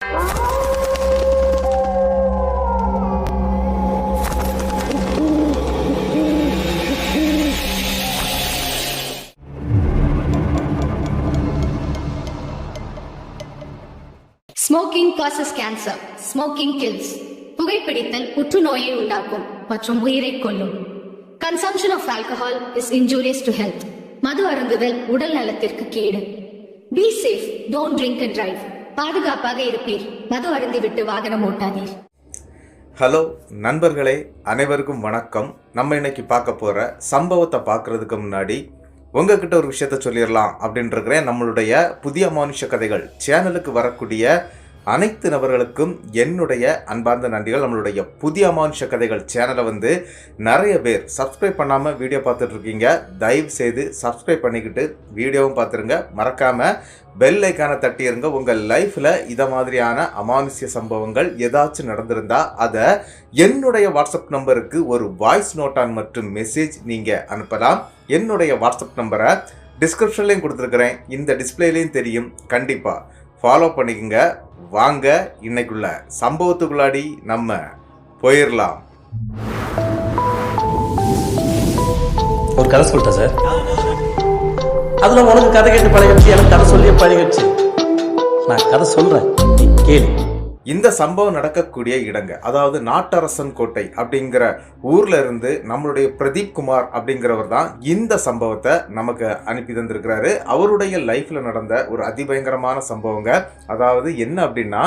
Smoking causes cancer. Smoking kills. புகைப்பிடித்தல் புற்றுநோயை உண்டாக்கும் மற்றும் உயிரை கொல்லும். Consumption of alcohol is injurious to health. மது அருந்துதல் உடல் நலத்திற்கு கேடு. Be safe. Don't drink and drive. பாதுகாப்பாக இருப்பீர். மது அருந்திவிட்டு வாகனம் ஓட்டாதீர். ஹலோ நண்பர்களே, அனைவருக்கும் வணக்கம். நம்ம இன்னைக்கு பார்க்க போற சம்பவத்தை பார்க்கறதுக்கு முன்னாடி உங்ககிட்ட ஒரு விஷயத்த சொல்லிடலாம் அப்படின்னு இருக்கிறேன். நம்மளுடைய புதிய அமானுஷ்ய கதைகள் சேனலுக்கு வரக்கூடிய அனைத்து நபர்களுக்கும் என்னுடைய அன்பார்ந்த நன்றிகள். நம்மளுடைய புதிய அமானுஷ்ய கதைகள் சேனலை நிறைய பேர் சப்ஸ்கிரைப் பண்ணாமல் வீடியோ பார்த்துட்டு இருக்கீங்க. தயவு செய்து சப்ஸ்கிரைப் பண்ணிக்கிட்டு வீடியோவும் பார்த்துருங்க. மறக்காமல் பெல் ஐக்கானை தட்டிடுங்க. உங்கள் லைஃப்பில் இதை மாதிரியான அமானுஷ்ய சம்பவங்கள் ஏதாச்சும் நடந்திருந்தால் அதை என்னுடைய வாட்ஸ்அப் நம்பருக்கு ஒரு வாய்ஸ் நோட்டான் மற்றும் மெசேஜ் நீங்கள் அனுப்பலாம். என்னுடைய வாட்ஸ்அப் நம்பரை டிஸ்கிரிப்ஷன்லேயும் கொடுத்துருக்குறேன், இந்த டிஸ்பிளேலையும் தெரியும். கண்டிப்பாக ஃபாலோ பண்ணிக்கோங்க. வாங்க இன்னைக்குள்ள சம்பவத்துக்குள்ளாடி நம்ம போயிடலாம். ஒரு கதை சொல்லிட்டேன் சார். அதுல உனக்கு கதை கேட்டு பழகிடுச்சு, எனக்கு கதை சொல்லியே பழகிடுச்சு. நான் கதை சொல்றேன், நீ கேளு. இந்த சம்பவம் நடக்கக்கூடிய இடங்க, அதாவது நாட்டரசன் கோட்டை அப்படிங்கிற ஊர்ல இருந்து நம்மளுடைய பிரதீப் குமார் அப்படிங்கிறவர் தான் இந்த சம்பவத்தை நமக்கு அனுப்பி தந்திருக்கிறாரு. அவருடைய லைஃப்ல நடந்த ஒரு அதிபயங்கரமான சம்பவங்க. அதாவது என்ன அப்படின்னா,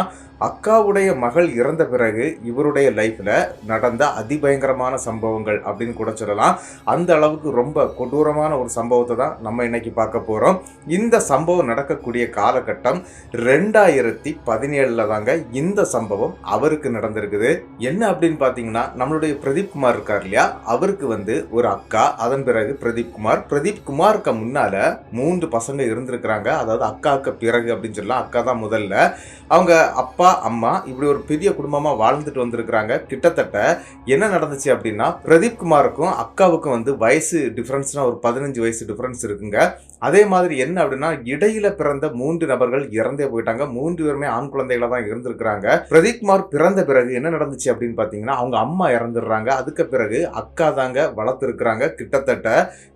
அக்காவுடைய மகள் இறந்த பிறகு இவருடைய லைஃப்ல நடந்த அதிபயங்கரமான சம்பவங்கள் அப்படின்னு கூட சொல்லலாம். அந்த அளவுக்கு ரொம்ப கொடூரமான ஒரு சம்பவத்தை தான் நம்ம இன்னைக்கு பார்க்க போறோம். இந்த சம்பவம் நடக்கக்கூடிய காலகட்டம் 2017 தாங்க இந்த சம்பவம் அவருக்கு நடந்திருக்குது. என்ன அப்படின்னு பாத்தீங்கன்னா, நம்மளுடைய பிரதீப் குமார் இருக்கார் இல்லையா, அவருக்கு ஒரு அக்கா, அதன் பிறகு பிரதீப் குமாருக்கு முன்னால 3 பசங்க இருந்திருக்கிறாங்க. அதாவது அக்காவுக்கு பிறகு அப்படின்னு சொல்லலாம். அக்கா தான் முதல்ல. அவங்க அப்பா அம்மா இப்படி ஒரு பெரிய குடும்பமா வாழ்ந்துட்டு வந்திருக்கிறாங்க. கிட்டத்தட்ட என்ன நடந்துச்சு அப்படின்னா, பிரதீப் குமாருக்கும் அக்காவுக்கும் வயசு டிஃபரன்ஸ்னா ஒரு 15 வயசு டிஃபரன்ஸ் இருக்குங்க. அதே மாதிரி என்ன அப்படின்னா, இடையில பிறந்த 3 நபர்கள் இறந்தே போயிட்டாங்க. 3 பேருமே ஆண் குழந்தைகளா தான் இருந்திருக்கிறாங்க. பிரதீப் குமார் பிறந்த பிறகு என்ன நடந்துச்சு அப்படின்னு பாத்தீங்கன்னா, அவங்க அம்மா இறந்துடுறாங்க. அதுக்கு பிறகு அக்கா தாங்க வளர்த்து இருக்கிறாங்க. கிட்டத்தட்ட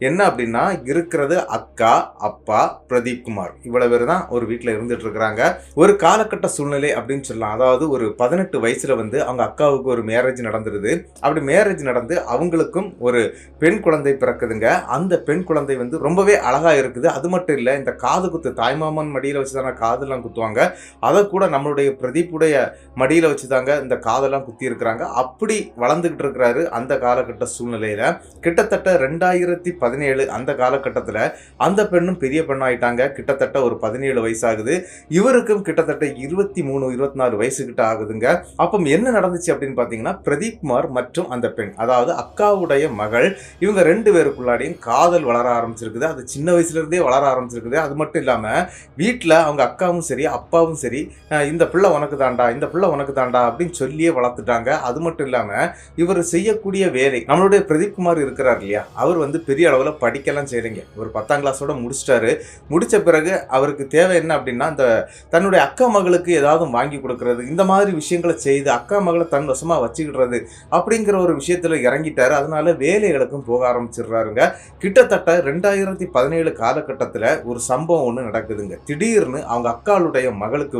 என்ன அப்படின்னா, இருக்கிறது அக்கா, அப்பா, பிரதீப் குமார், இவ்வளவு பேர் தான் ஒரு வீட்டுல இருந்துட்டு இருக்கிறாங்க. ஒரு காலகட்ட சூழ்நிலை அப்படின்னு சொல்லலாம். அதாவது ஒரு 18 வயசுல அவங்க அக்காவுக்கு ஒரு மேரேஜ் நடந்துருது. அப்படி மேரேஜ் நடந்து அவங்களுக்கும் ஒரு பெண் குழந்தை பிறக்குதுங்க. அந்த பெண் குழந்தை ரொம்பவே அழகா இருக்குது. அது மட்டும் இல்ல, இந்த காது குத்து தாய்மாமன் மடியில வச்சுதாங்க காதெல்லாம் குத்துவாங்க. அதை கூட நம்மளுடைய பிரதீப்புடைய மடியில வச்சுதாங்க இந்த காதெல்லாம் குத்தி இருக்கிறாங்க. அப்படி வளர்ந்துகிட்டு இருக்கிறாரு. அந்த காலகட்ட சூழ்நிலையில கிட்டத்தட்ட 2017 அந்த காலகட்டத்துல அந்த பெண்ணும் பெரிய பெண்ணாயிட்டாங்க. கிட்டத்தட்ட ஒரு 17 வயசாகுது. இவருக்கும் கிட்டத்தட்ட 23 24 வயசு கிட்ட ஆகுதுங்க. அப்ப என்ன நடந்துச்சு அப்படின்னு பாத்தீங்கன்னா, பிரதீப் குமார் மற்றும் அந்த பெண், அதாவது அக்காவுடைய மகள், இவங்க 2 பேருக்குள்ளாடையும் காதல் வளர ஆரம்பிச்சிருக்குது. அது சின்ன வயசுல இருந்தே வளர ஆரம்பிச்சிருக்குது. அது மட்டும் இல்லாம வீட்டுல அவங்க அக்காவும் சரி அப்பாவும் சரி, இந்த பிள்ளை உனக்கு தாண்டா, இந்த பிள்ளை உனக்கு தாண்டா அப்படின்னு சொல்லியே வளர்த்துட்டாங்க. அது மட்டும் இல்லாம இவர் செய்யக்கூடிய வேலை, நம்மளுடைய பிரதீப் குமார் இருக்கிறார் இல்லையா, அவர் பெரிய அளவுல படிக்கலாம் செய்றீங்க. ஒரு 10ஆம் கிளாஸோட முடிச்சிட்டாரு. முடிச்ச பிறகு அவருக்கு தேவை என்ன அப்படின்னா, இந்த தன்னுடைய அக்கா மகளுக்கு ஏதாவது வாங்கி கொடுக்கறது, இந்த மாதிரி விஷயங்களை செய்து அக்கா மகளை தன் வசமா வச்சுக்கிடுறது அப்படிங்கிற ஒரு விஷயத்துல இறங்கிட்டாரு. அதனால வேலைகளுக்கும் போக ஆரம்பிச்சிடுறாருங்க. கிட்டத்தட்ட 2017 காலகட்டத்துல ஒரு சம்பவம் ஒண்ணு நடக்குதுங்க. திடீர்னு அவங்க அக்காளுடைய மகளுக்கு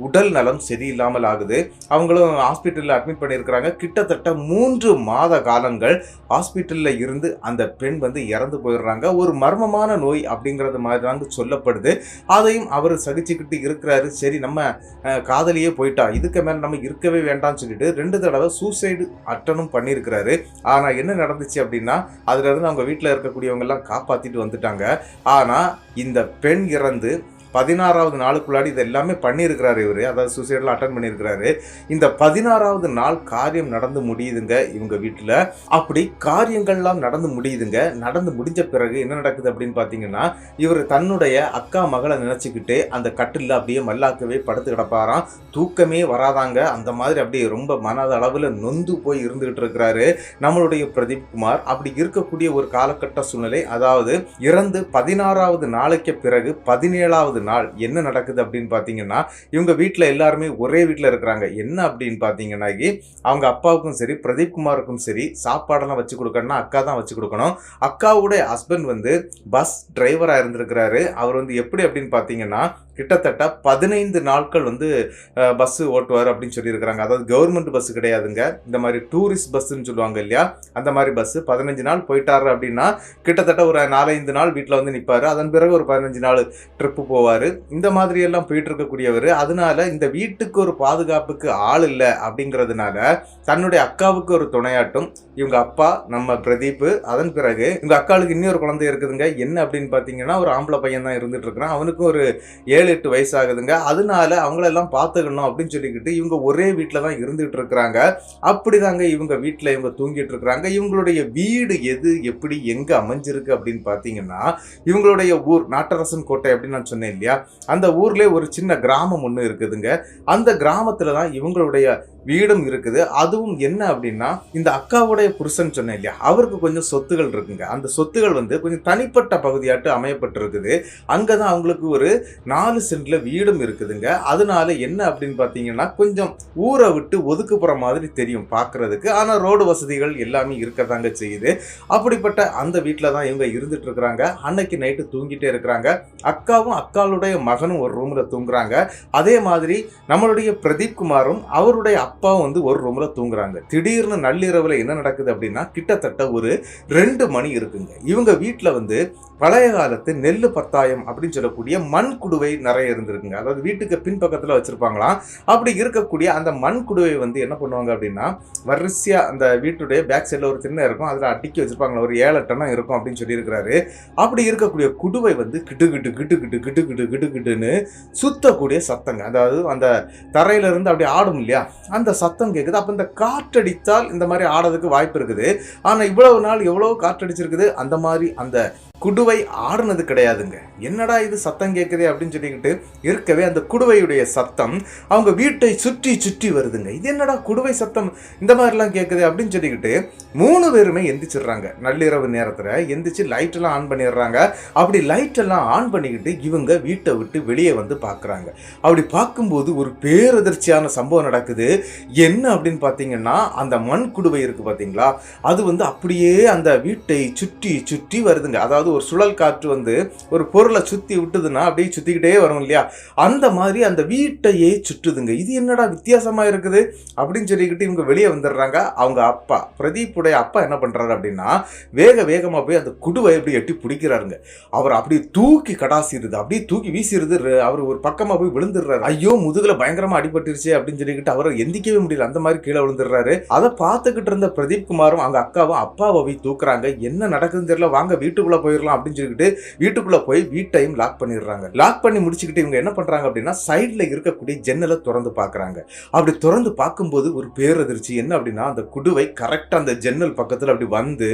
உடல் நலம் சரியில்லாமல் ஆகுது. அவங்களும் ஹாஸ்பிட்டல்ல அட்மிட் பண்ணியிருக்கிறாங்க. கிட்டத்தட்ட 3 மாத காலங்கள் ஹாஸ்பிட்டல்ல இருந்து அந்த பெண் இறந்து போயிடுறாங்க. ஒரு மர்மமான நோய் அப்படிங்கறது மாதிரி தாங்க சொல்லப்படுது. அதையும் அவர் சகிச்சுக்கிட்டு இருக்கிறாரு. சரி, நம்ம காதலியே போயிட்டா, இதுக்கு மேல நம்ம இருக்கவே வேண்டாம்னு சொல்லிட்டு 2 தடவை சூசைடு அட்டனும் பண்ணியிருக்கிறாரு. ஆனா என்ன நடந்துச்சு அப்படின்னா, அதுல இருந்து அவங்க வீட்டுல இருக்கக்கூடியவங்க எல்லாம் காப்பாத்திட்டு வந்துட்டாங்க. ஆனா இந்த பெண் இறந்து 16வது நாளுக்குள்ளாடி இது எல்லாமே பண்ணியிருக்கிறாரு இவரு. அதாவது சூசைட்லாம் அட்டன் பண்ணியிருக்கிறாரு. இந்த 16வது நாள் காரியம் நடந்து முடியுதுங்க இவங்க வீட்டில். அப்படி காரியங்கள்லாம் நடந்து முடியுதுங்க. நடந்து முடிஞ்ச பிறகு என்ன நடக்குது அப்படின்னு பார்த்தீங்கன்னா, இவர் தன்னுடைய அக்கா மகளை நினச்சிக்கிட்டு அந்த கட்டில் அப்படியே மல்லாக்கவே படுத்து கிடப்பாராம். தூக்கமே வராதாங்க. அந்த மாதிரி அப்படியே ரொம்ப மனத அளவில் நொந்து போய் இருந்துகிட்டு இருக்கிறாரு நம்மளுடைய பிரதீப் குமார். அப்படி இருக்கக்கூடிய ஒரு காலகட்ட சூழ்நிலை, அதாவது இறந்து 16வது நாளைக்கு பிறகு 17வது 3வது நாள் என்ன நடக்குது அப்படின்னு பார்த்தீங்கன்னா, இவங்க வீட்டில் எல்லாருமே ஒரே வீட்டில் இருக்கிறாங்க. என்ன அப்படின்னு பார்த்தீங்கன்னா, அவங்க அப்பாவுக்கும் சரி பிரதீப் குமாருக்கும் சரி சாப்பாடெல்லாம் வச்சு கொடுக்கணும்னா அக்கா தான் வச்சு கொடுக்கணும். அக்காவுடைய ஹஸ்பண்ட் வந்து பஸ் டிரைவராக இருந்திருக்கிறாரு. அவர் வந்து எப்படி அப்படின்னு பார்த்தீங்கன்னா, கிட்டத்தட்ட 15 நாட்கள் வந்து பஸ் ஓட்டுவார் அப்படின்னு சொல்லியிருக்கிறாங்க. அதாவது கவர்மெண்ட் பஸ் கிடையாதுங்க, இந்த மாதிரி டூரிஸ்ட் பஸ்ன்னு சொல்லுவாங்க இல்லையா, அந்த மாதிரி பஸ் 15 நாள் போயிட்டாரு அப்படின்னா கிட்டத்தட்ட ஒரு 4-5 நாள் வீட்டில் வந்து நிற்பாரு. அதன் பிறகு ஒரு 15 நாள் ட்ரிப்பு போவார். இந்த மாதிரி எல்லாம் போயிட்டு இருக்கக்கூடியவர். அதனால இந்த வீட்டுக்கு ஒரு பாதுகாப்புக்கு ஆள் இல்லை அப்படிங்கிறதுனால தன்னுடைய அக்காவுக்கு ஒரு துணையாட்டும் இவங்க அப்பா நம்ம பிரதீப். அதன் பிறகு இவங்க அக்காளுக்கு இன்னொரு குழந்தை இருக்குதுங்க. என்ன அப்படின்னு பார்த்தீங்கன்னா, ஒரு ஆம்பளை பையன் தான் இருந்துட்டு இருக்கிறான். அவனுக்கு ஒரு 7-8 வயசு ஆகுதுங்க. அதனால அவங்களெல்லாம் பார்த்துக்கணும் அப்படின்னு சொல்லிக்கிட்டு இவங்க ஒரே வீட்டில் தான் இருந்துகிட்டு இருக்கிறாங்க. அப்படிதாங்க இவங்க வீட்டில் இவங்க தூங்கிட்டு இருக்கிறாங்க. இவங்களுடைய வீடு எது எப்படி எங்க அமைஞ்சிருக்கு அப்படின்னு பார்த்தீங்கன்னா, இவங்களுடைய ஊர் நாட்டரசன் கோட்டை அப்படின்னு நான் சொன்னேன் இல்லையா, அந்த ஊர்லேயே ஒரு சின்ன கிராமம் ஒன்று இருக்குதுங்க. அந்த கிராமத்தில் தான் இவங்களுடைய வீடும் இருக்குது. அதுவும் என்ன அப்படின்னா, இந்த அக்காவுடைய புருஷன் சொன்னேன் இல்லையா, அவருக்கு கொஞ்சம் சொத்துகள் இருக்குங்க. அந்த சொத்துகள் வந்து கொஞ்சம் தனிப்பட்ட பகுதியாட்டு அமையப்பட்டிருக்குது. அங்கதான் அவங்களுக்கு ஒரு 4 சென்ட்ல வீடும் இருக்குதுங்க. அதனால என்ன அப்படின்னு பார்த்தீங்கன்னா, கொஞ்சம் ஊரை விட்டு ஒதுக்குப்புற மாதிரி தெரியும் பார்க்கறதுக்கு. ஆனால் ரோடு வசதிகள் எல்லாமே இருக்கதாங்க செய்யுது. அப்படிப்பட்ட அந்த வீட்டில் தான் இவங்க இருந்துட்டு இருக்கிறாங்க. அன்னைக்கு நைட்டு தூங்கிட்டே இருக்கிறாங்க. அக்காவும் அக்காளுடைய மகனும் ஒரு ரூம்ல தூங்குறாங்க. அதே மாதிரி நம்மளுடைய பிரதீப் குமாரும் அவருடைய அப்பாவும் வந்து ஒரு ரூம்ல தூங்குறாங்க. திடீர்னு நள்ளிரவுல என்ன நடக்குது அப்படின்னா, கிட்டத்தட்ட ஒரு 2 மணி இருக்குங்க. இவங்க வீட்டில் வந்து பழைய காலத்து நெல்லு பத்தாயம் அப்படின்னு சொல்லக்கூடிய மண் குடுவை நிறைய இருந்திருக்குங்க. அதாவது வீட்டுக்கு பின்பக்கத்தில் வச்சிருப்பாங்களாம். அப்படி இருக்கக்கூடிய அந்த மண் குடுவை வந்து என்ன பண்ணுவாங்க அப்படின்னா, வரிசையா அந்த வீட்டுடைய பேக் சைடில் ஒரு திண்ணை இருக்கும், அதில் அடுக்கி வச்சிருப்பாங்களா, ஒரு 7-8 டன்னா இருக்கும் அப்படின்னு சொல்லியிருக்கிறாரு. அப்படி இருக்கக்கூடிய குடுவை வந்து கிட்டு கிட்டு கிட்டு கிட்டு கிட்டு கிட்டு கிட்டு கிட்டுன்னு சுத்தக்கூடிய சத்தங்க. அதாவது அந்த தரையில இருந்து அப்படி ஆடும் இல்லையா, அந்த சத்தம் கேட்குது. அப்போ இந்த காற்றடித்தால் இந்த மாதிரி ஆடுறதுக்கு வாய்ப்பு இருக்குது. ஆனால் இவ்வளவு நாள் எவ்வளவு காற்றடிச்சிருக்குது, அந்த மாதிரி அந்த குடுவை ஆடுனது கிடையாதுங்க. என்னடா இது சத்தம் கேட்குதே அப்படின்னு சொல்லிக்கிட்டு இருக்கவே அந்த குடுவையுடைய சத்தம் அவங்க வீட்டை சுற்றி சுற்றி வருதுங்க. இது என்னடா குடுவை சத்தம் இந்த மாதிரிலாம் கேட்குது அப்படின்னு சொல்லிக்கிட்டு 3 பேருமே எந்திரிச்சிடுறாங்க. நள்ளிரவு நேரத்தில் எந்திரிச்சு லைட்டெல்லாம் ஆன் பண்ணிடுறாங்க. அப்படி லைட்டெல்லாம் ஆன் பண்ணிக்கிட்டு இவங்க வீட்டை விட்டு வெளியே வந்து பார்க்குறாங்க. அப்படி பார்க்கும்போது ஒரு பேரதிர்ச்சியான சம்பவம் நடக்குது. என்ன அப்படின்னு பார்த்தீங்கன்னா, அந்த மண் குடுவை இருக்குது பார்த்தீங்களா, அது வந்து அப்படியே அந்த வீட்டை சுற்றி சுற்றி வருதுங்க. அதாவது ஒரு சுழல் காற்று வந்து ஒரு பொருளை சுற்றி விட்டுதுன்னா அப்படியே சுற்றிக்கிட்டே வரும் இல்லையா, அந்த மாதிரி அந்த வீட்டையே சுற்றுதுங்க. இது என்னடா வித்தியாசமாக இருக்குது அப்படின்னு சொல்லிக்கிட்டு இவங்க வெளியே வந்துடுறாங்க. அவங்க அப்பா பிரதீப்புடைய அப்பா என்ன பண்ணுறாரு அப்படின்னா, வேகமாக போய் அந்த குடுவை அப்படி எட்டி பிடிக்கிறாருங்க. அவர் அப்படியே தூக்கி கடாசிடுது, அப்படியே தூக்கி வீசிடுது. அவர் ஒரு பக்கமாக போய் விழுந்துடுறாரு. ஐயோ முதுகில் பயங்கரமாக அடிபட்டுருச்சு அப்படின்னு சொல்லிக்கிட்டு அவரை எந்திக்கவே முடியல, அந்த மாதிரி கீழே விழுந்துடுறாரு. அதை பார்த்துக்கிட்டு இருந்த பிரதீப் குமாரும் அவங்க அக்காவும் அப்பாவை போய் தூக்குறாங்க. என்ன நடக்குதுன்னு தெரியல, வாங்க வீட்டுக்குள்ளே போயிடலாம் அப்படின்னு சொல்லிட்டு வீட்டுக்குள்ள போய் வீட்டையும் லாக் பண்ணிடுறாங்க. லாக் பண்ணி முடிச்சுக்கிட்டு இவங்க என்ன பண்றாங்க அப்படின்னா, சைட்ல இருக்கக்கூடிய ஜன்னலை திறந்து பார்க்கறாங்க. அப்படி திறந்து பார்க்கும்போது ஒரு பேரதிர்ச்சி. என்ன அப்படின்னா, அந்த குடுவை கரெக்டா அந்த ஜன்னல் பக்கத்துல அப்படி வந்து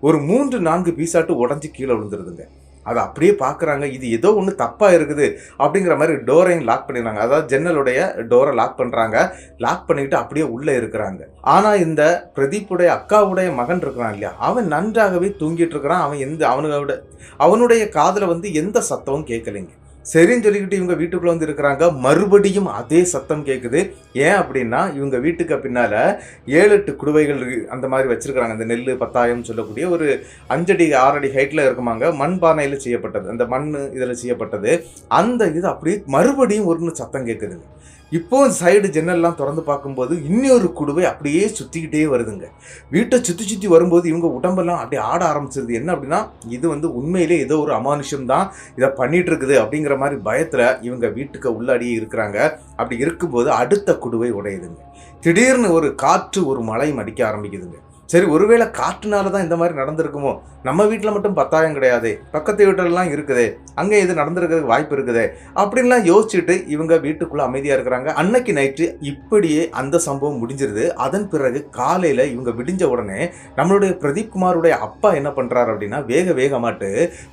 ஒரு 3-4 பீஸாட்டு உடஞ்சி கீழே விழுந்துருதுங்க. அதை அப்படியே பார்க்குறாங்க. இது ஏதோ ஒன்று தப்பாக இருக்குது அப்படிங்கிற மாதிரி டோரையும் லாக் பண்ணிடுறாங்க. அதாவது ஜன்னலுடைய டோரை லாக் பண்ணுறாங்க. லாக் பண்ணிக்கிட்டு அப்படியே உள்ளே இருக்கிறாங்க. ஆனால் இந்த பிரதீப்புடைய அக்காவுடைய மகன் இருக்கிறான் இல்லையா, அவன் நன்றாகவே தூங்கிட்டு இருக்கிறான். அவனுடைய காதில் வந்து எந்த சத்தமும் கேட்கலைங்க. சரின்னு சொல்லிக்கிட்டு இவங்க வீட்டுக்குள்ள வந்து இருக்கிறாங்க. மறுபடியும் அதே சத்தம் கேட்குது. ஏன் அப்படின்னா, இவங்க வீட்டுக்கு பின்னால 7-8 குடுவைகள் அந்த மாதிரி வச்சிருக்கிறாங்க. அந்த நெல் பத்தாயம் சொல்லக்கூடிய ஒரு 5 அடி 6 அடி ஹைட்ல இருக்குமாங்க. மண் பானையில் செய்யப்பட்டது, அந்த மண் இதில் செய்யப்பட்டது. அந்த இது அப்படியே மறுபடியும் ஒரு சத்தம் கேட்குதுங்க. இப்போ சைடு ஜன்னல்லாம் திறந்து பார்க்கும்போது இன்னொரு குடுவை அப்படியே சுற்றிக்கிட்டே வருதுங்க. வீட்டை சுற்றி வரும்போது இவங்க உடம்பெல்லாம் அப்படியே ஆட ஆரம்பிச்சிருது. என்ன அப்படின்னா, இது வந்து உண்மையிலே ஏதோ ஒரு அமானுஷம் தான் இதை பண்ணிட்டு இருக்குது அப்படிங்கிற மாதிரி பயத்தில் இவங்க வீட்டுக்கு உள்ளாடியே இருக்கிறாங்க. அப்படி இருக்கும்போது அடுத்த குடுவை உடையுதுங்க. திடீர்னு ஒரு காற்று ஒரு மழையும் அடிக்க ஆரம்பிக்குதுங்க. சரி, ஒருவேளை காற்றுனால தான் இந்த மாதிரி நடந்திருக்குமோ, நம்ம வீட்டில் மட்டும் பத்தாயம் கிடையாது, பக்கத்து வீட்டிலலாம் இருக்குதே, அங்கே இது நடந்திருக்கிறதுக்கு வாய்ப்பு இருக்குதே அப்படின்லாம் யோசிச்சுட்டு இவங்க வீட்டுக்குள்ளே அமைதியாக இருக்கிறாங்க. அன்னைக்கு நைட்டு இப்படியே அந்த சம்பவம் முடிஞ்சிருது. அதன் பிறகு காலையில் இவங்க விடிஞ்ச உடனே நம்மளுடைய பிரதீப் குமாருடைய அப்பா என்ன பண்ணுறாரு அப்படின்னா, வேகமாட்டு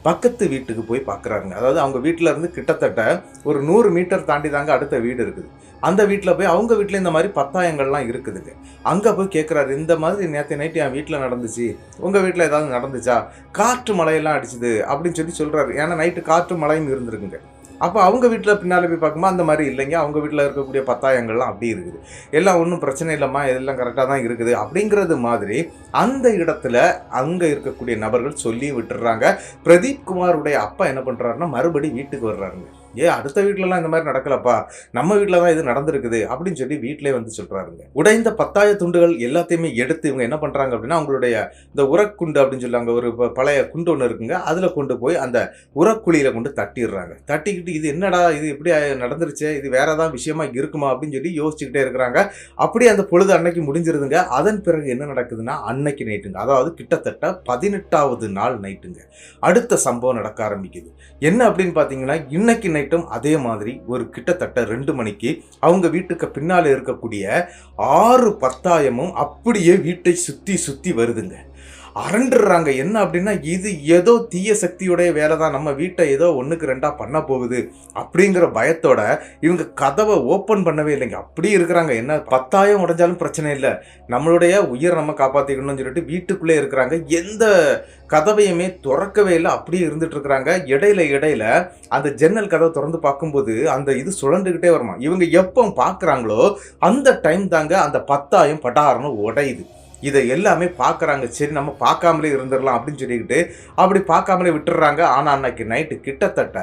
பக்கத்து வீட்டுக்கு போய் பார்க்குறாருங்க. அதாவது அவங்க வீட்டில் இருந்து கிட்டத்தட்ட ஒரு 100 மீட்டர் தாண்டி தாங்க அடுத்த வீடு இருக்குது. அந்த வீட்டில் போய் அவங்க வீட்டில் இந்த மாதிரி பத்தாயங்கள்லாம் இருக்குதுங்க. அங்கே போய் கேட்குறாரு, இந்த மாதிரி நேற்று நைட்டு என் வீட்டில் நடந்துச்சு, உங்கள் வீட்டில் ஏதாவது நடந்துச்சா, காற்று மழையெல்லாம் அடிச்சுது அப்படின்னு சொல்கிறாரு. ஏன்னா நைட்டு காற்று மழையும் இருந்திருக்குங்க. அப்போ அவங்க வீட்டில் பின்னால் போய் பார்க்கும்போது அந்த மாதிரி இல்லைங்க, அவங்க வீட்டில் இருக்கக்கூடிய பத்தாயங்கள்லாம் அப்படி இருக்குது, எல்லாம் ஒன்றும் பிரச்சனை இல்லைம்மா, எல்லாம் கரெக்டாக தான் இருக்குது அப்படிங்கிறது மாதிரி அந்த இடத்துல அங்கே இருக்கக்கூடிய நபர்கள் சொல்லி விட்டுறாங்க. பிரதீப் குமாருடைய அப்பா என்ன பண்ணுறாருன்னா மறுபடி வீட்டுக்கு வர்றாருங்க. அடுத்த வீட்டிலலாம் இந்த மாதிரி நடக்கலப்பா, நம்ம வீட்டில் தான் இது நடந்திருக்குது அப்படின்னு சொல்லி வீட்டிலே வந்து சொல்கிறாருங்க. உடைந்த பத்தாய துண்டுகள் எல்லாத்தையுமே எடுத்து இவங்க என்ன பண்ணுறாங்க அப்படின்னா அவங்களுடைய இந்த உரக்குண்டு அப்படின்னு சொல்லுவாங்க, ஒரு பழைய குண்டு ஒன்று இருக்குங்க, அதில் கொண்டு போய் அந்த உரக்குழியில் கொண்டு தட்டிடுறாங்க. தட்டிக்கிட்டு இது என்னடா, இது எப்படி நடந்துருச்சு, இது வேற ஏதாவது விஷயமா இருக்குமா அப்படின்னு சொல்லி யோசிச்சுக்கிட்டே இருக்கிறாங்க. அப்படியே அந்த பொழுது அன்னைக்கு முடிஞ்சிருதுங்க. அதன் பிறகு என்ன நடக்குதுன்னா அன்னைக்கு நைட்டுங்க, அதாவது கிட்டத்தட்ட 18வது நாள் நைட்டுங்க அடுத்த சம்பவம் நடக்க ஆரம்பிக்குது. என்ன அப்படின்னு பார்த்தீங்கன்னா இன்னைக்கு நைட்டும் அதே மாதிரி ஒரு கிட்டத்தட்ட 2 மணிக்கு அவங்க வீட்டுக்கு பின்னால இருக்கக்கூடிய 6 பத்தாயமும் அப்படியே வீட்டை சுத்தி சுத்தி வருதுங்க. அரண்டுறாங்க. என்ன அப்படின்னா இது ஏதோ தீய சக்தியுடைய வேலை தான், நம்ம வீட்டை ஏதோ 1க்கு 2 பண்ண போகுது அப்படிங்கிற பயத்தோட இவங்க கதவை ஓப்பன் பண்ணவே இல்லைங்க, அப்படியே இருக்கிறாங்க. என்ன பத்தாயம் உடைஞ்சாலும் பிரச்சனை இல்லை, நம்மளுடைய உயிரை நம்ம காப்பாற்றிக்கணும்னு சொல்லிட்டு வீட்டுக்குள்ளே இருக்கிறாங்க. எந்த கதவையுமே திறக்கவே இல்லை, அப்படியே இருந்துட்டு இருக்கிறாங்க. இடையில அந்த ஜன்னல் கதவை திறந்து பார்க்கும்போது அந்த இது சுழண்டுகிட்டே வருமா. இவங்க எப்போ பார்க்குறாங்களோ அந்த டைம் தாங்க அந்த பத்தாயம் படாரன்னு உடையுது. இதை எல்லாமே பார்க்குறாங்க. சரி நம்ம பார்க்காமலே இருந்துடலாம் அப்படின்னு சொல்லிக்கிட்டு அப்படி பார்க்காமலே விட்டுடுறாங்க. ஆனால் அன்னைக்கு நைட்டு கிட்டத்தட்ட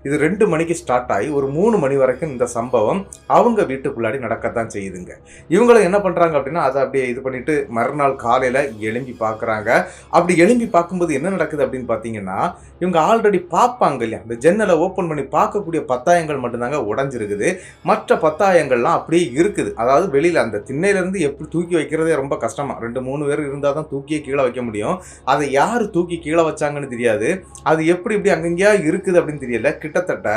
இது 2 மணிக்கு ஸ்டார்ட் ஆகி ஒரு 3 மணி வரைக்கும் இந்த சம்பவம் அவங்க வீட்டுக்குள்ளாடி நடக்கத்தான் செய்யுதுங்க. இவங்களும் என்ன பண்ணுறாங்க அப்படின்னா அதை அப்படியே இது பண்ணிட்டு மறுநாள் காலையில் எழும்பி பார்க்குறாங்க. அப்படி எழும்பி பார்க்கும்போது என்ன நடக்குது அப்படின்னு பார்த்தீங்கன்னா இவங்க ஆல்ரெடி பார்ப்பாங்க இல்லையா, இந்த ஜன்னலை ஓப்பன் பண்ணி பார்க்கக்கூடிய பத்தாயங்கள் மட்டும்தாங்க உடஞ்சிருக்குது. மற்ற பத்தாயங்கள்லாம் அப்படியே இருக்குது. அதாவது வெளியில் அந்த திண்ணையிலேருந்து எப்படி தூக்கி வைக்கிறதே ரொம்ப கஷ்டமாக, 2-3 பேர் இருந்தால் தான் தூக்கியே கீழே வைக்க முடியும். அதை யார் தூக்கி கீழே வச்சாங்கன்னு தெரியாது, அது எப்படி இப்படி அங்கங்கேயா இருக்குது அப்படின்னு தெரியல. கிட்டத்தட்ட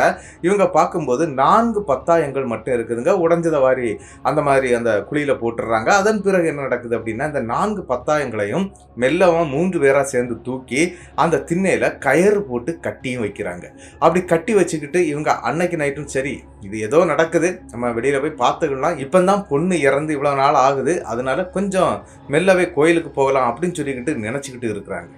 இவங்க பார்க்கும்போது 4 பத்தாயங்கள் மட்டும் இருக்குதுங்க, உடஞ்சதை வாரி அந்த மாதிரி அந்த குழியில் போட்டுடுறாங்க. அதன் பிறகு என்ன நடக்குது அப்படின்னா இந்த 4 பத்தாயங்களையும் மெல்லமாக 3 பேராக சேர்ந்து தூக்கி அந்த திண்ணையில் கயிறு போட்டு கட்டியும் வைக்கிறாங்க. அப்படி கட்டி வச்சுக்கிட்டு இவங்க அன்னைக்கு நைட்டும் சரி இது ஏதோ நடக்குது, நம்ம வெளியில போய் பார்த்துக்கலாம், இப்போதான் பொண்ணு இறந்து இவ்வளோ நாள் ஆகுது, அதனால கொஞ்சம் மெல்லவே கோயிலுக்கு போகலாம் அப்படின்னு சொல்லிக்கிட்டு நினச்சிக்கிட்டு இருக்கிறாங்க.